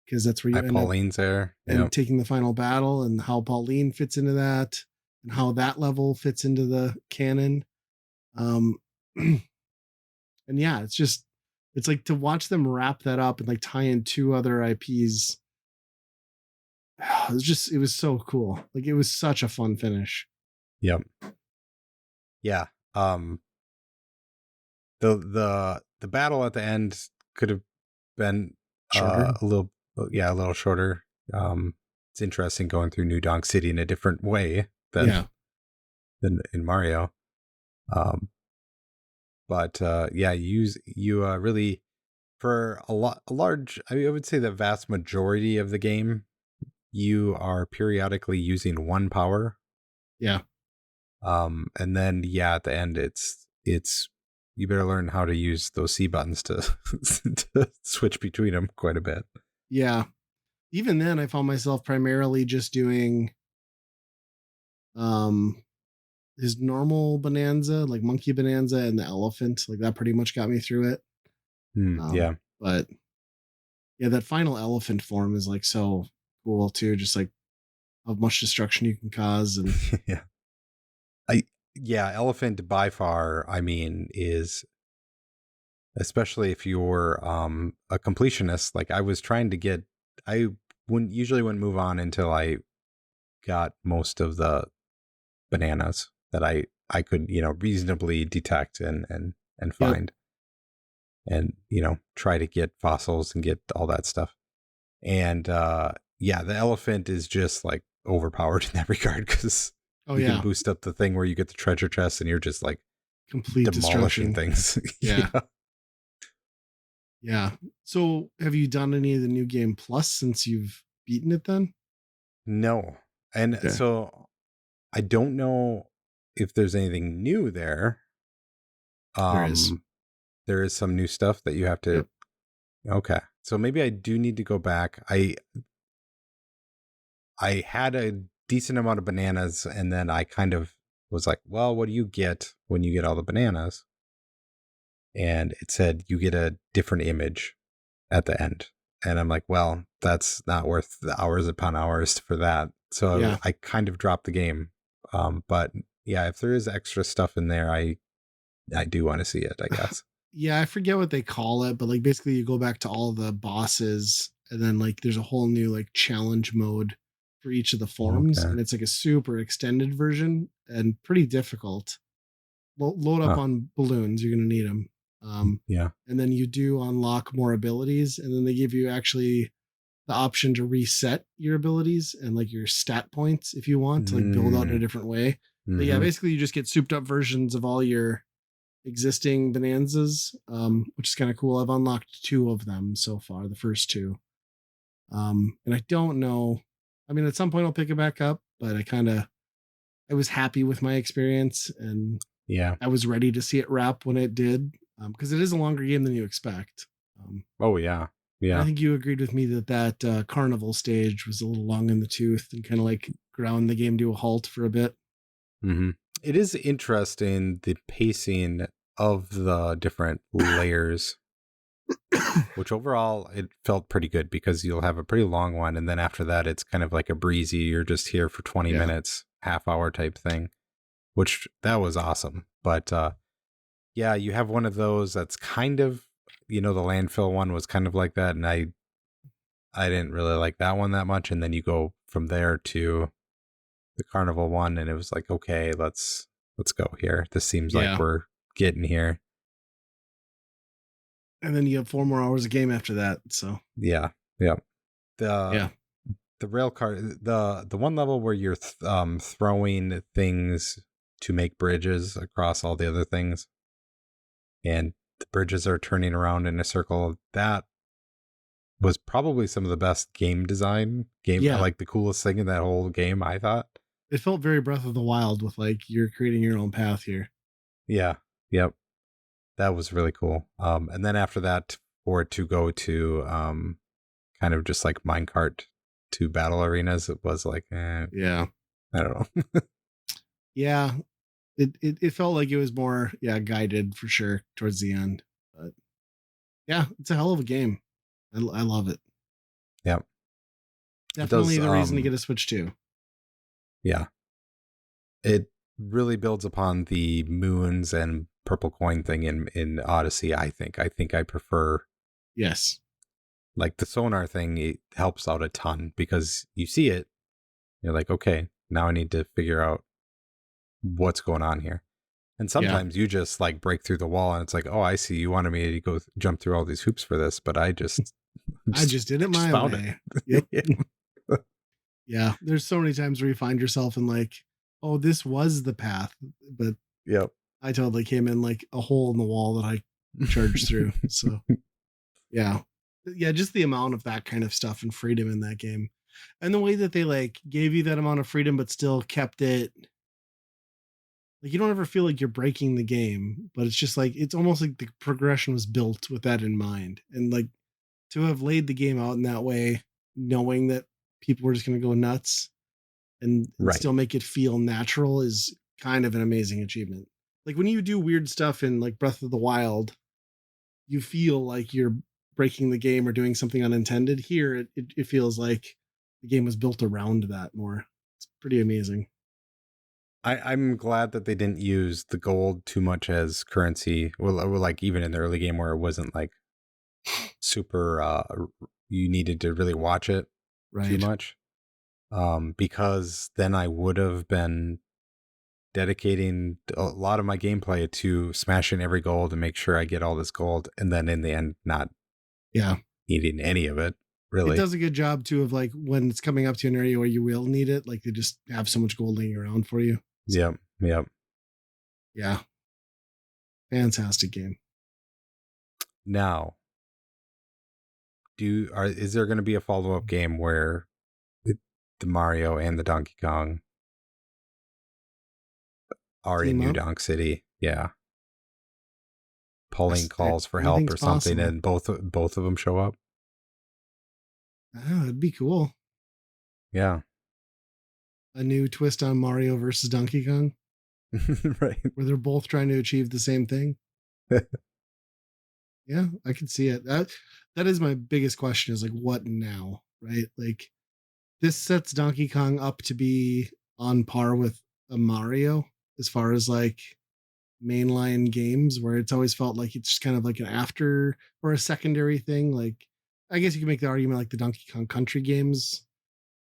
because that's where you end Pauline's there, and taking the final battle, and how Pauline fits into that, and how that level fits into the canon. And yeah, it's to watch them wrap that up and tie in two other IPs. It was so cool. It was such a fun finish. Yep. Yeah. The battle at the end could have been a little shorter. It's interesting going through New Donk City in a different way than in Mario. But you really, for a large, I would say the vast majority of the game, you are periodically using one power. Yeah. And then at the end it's you better learn how to use those C buttons to switch between them quite a bit. Yeah. Even then I found myself primarily just doing his normal Bonanza, Monkey Bonanza, and the elephant. That pretty much got me through it. But yeah, that final elephant form is so cool too, just how much destruction you can cause. And elephant by far, is, especially if you're a completionist. I was trying to get, I wouldn't move on until I got most of the bananas that I I could, reasonably detect and find, and, try to get fossils and get all that stuff. And the elephant is just like overpowered in that regard, because you can boost up the thing where you get the treasure chest and you're just like complete demolishing things. Yeah. So have you done any of the new game plus since you've beaten it then? No. And so I don't know if there's anything new there. There is some new stuff that you have to. Okay. So maybe I do need to go back. I had a decent amount of bananas, and then I kind of was like, well, what do you get when you get all the bananas? And it said you get a different image at the end. And I'm like, well, that's not worth the hours upon hours for that. So I kind of dropped the game. But yeah, if there is extra stuff in there, I do want to see it, I guess. Yeah, I forget what they call it, but like basically you go back to all the bosses, and then like there's a whole new like challenge mode for each of the forms, and it's like a super extended version and pretty difficult. Load up on balloons, you're gonna need them. And then you do unlock more abilities, and then they give you actually the option to reset your abilities and like your stat points if you want to like build out in a different way. But yeah, basically you just get souped up versions of all your existing bonanzas, which is kind of cool. I've unlocked 2 of them so far, the first 2. And I don't know. I mean, at some point I'll pick it back up, but I was happy with my experience, and I was ready to see it wrap when it did, because it is a longer game than you expect. I think you agreed with me that carnival stage was a little long in the tooth and kind of like ground the game to a halt for a bit. Mm-hmm. It is interesting, the pacing of the different layers, which overall it felt pretty good, because you'll have a pretty long one, and then after that it's kind of like a breezy, you're just here for 20 minutes, half hour type thing, which that was awesome. But you have one of those that's kind of, the landfill one was kind of like that, and I didn't really like that one that much. And then you go from there to the carnival one, and it was like, okay, let's go here. This seems like we're getting here. And then you have 4 more hours of game after that. So the rail car, the one level where you're throwing things to make bridges across all the other things, and the bridges are turning around in a circle. That was probably some of the best game design. Like the coolest thing in that whole game, I thought. It felt very Breath of the Wild, with like you're creating your own path here. Yeah. Yep. That was really cool. And then after that, for it to go to kind of just like minecart to battle arenas, it was like, I don't know. It felt like it was more guided for sure towards the end. But yeah, it's a hell of a game. I love it. Yeah. Definitely the reason to get a Switch 2. Yeah. It really builds upon the moons and purple coin thing in Odyssey, I think. I think I prefer. Yes. Like the sonar thing, it helps out a ton, because you see it, you're like, okay, now I need to figure out what's going on here. And sometimes you just like break through the wall, and it's like, oh, I see, you wanted me to go jump through all these hoops for this, but I just did it my way. Yep. Yeah, there's so many times where you find yourself in like, oh, this was the path, but I totally came in like a hole in the wall that I charged through. So just the amount of that kind of stuff and freedom in that game, and the way that they like gave you that amount of freedom but still kept it like, you don't ever feel like you're breaking the game, but it's just like, it's almost like the progression was built with that in mind. And like, to have laid the game out in that way, knowing that people were just going to go nuts and still make it feel natural, is kind of an amazing achievement. Like when you do weird stuff in like Breath of the Wild, you feel like you're breaking the game or doing something unintended. Here, it feels like the game was built around that more. It's pretty amazing. I'm glad that they didn't use the gold too much as currency. Well, like even in the early game where it wasn't like super, you needed to really watch it too much. Because then I would have been dedicating a lot of my gameplay to smashing every goal to make sure I get all this gold, and then in the end not needing any of it. Really, it does a good job too of like when it's coming up to an area where you will need it, like they just have so much gold laying around for you. Yep. Yeah, fantastic game. Now, is there going to be a follow-up game where the Mario and the Donkey Kong are in New Donk City? Yeah. Pauline calls for help or something, and both of them show up. Oh, it'd be cool. Yeah. A new twist on Mario versus Donkey Kong. Right. Where they're both trying to achieve the same thing. Yeah, I can see it. That is my biggest question is like, what now? Right? Like, this sets Donkey Kong up to be on par with a Mario as far as like mainline games, where it's always felt like it's just kind of like an after or a secondary thing. Like, I guess you can make the argument like the Donkey Kong Country games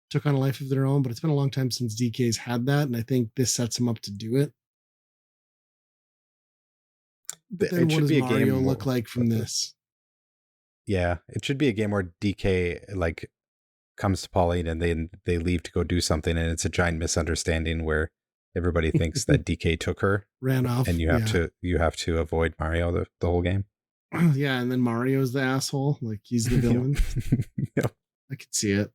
took on a life of their own, but it's been a long time since DK's had that, and I think this sets them up to do it. But then what does Mario look like from this? Yeah, it should be a game where DK like comes to Pauline and then they leave to go do something, and it's a giant misunderstanding where everybody thinks that DK took her, ran off, and you have to avoid Mario the whole game. Yeah, and then Mario's the asshole, like he's the villain. Yep. I could see it.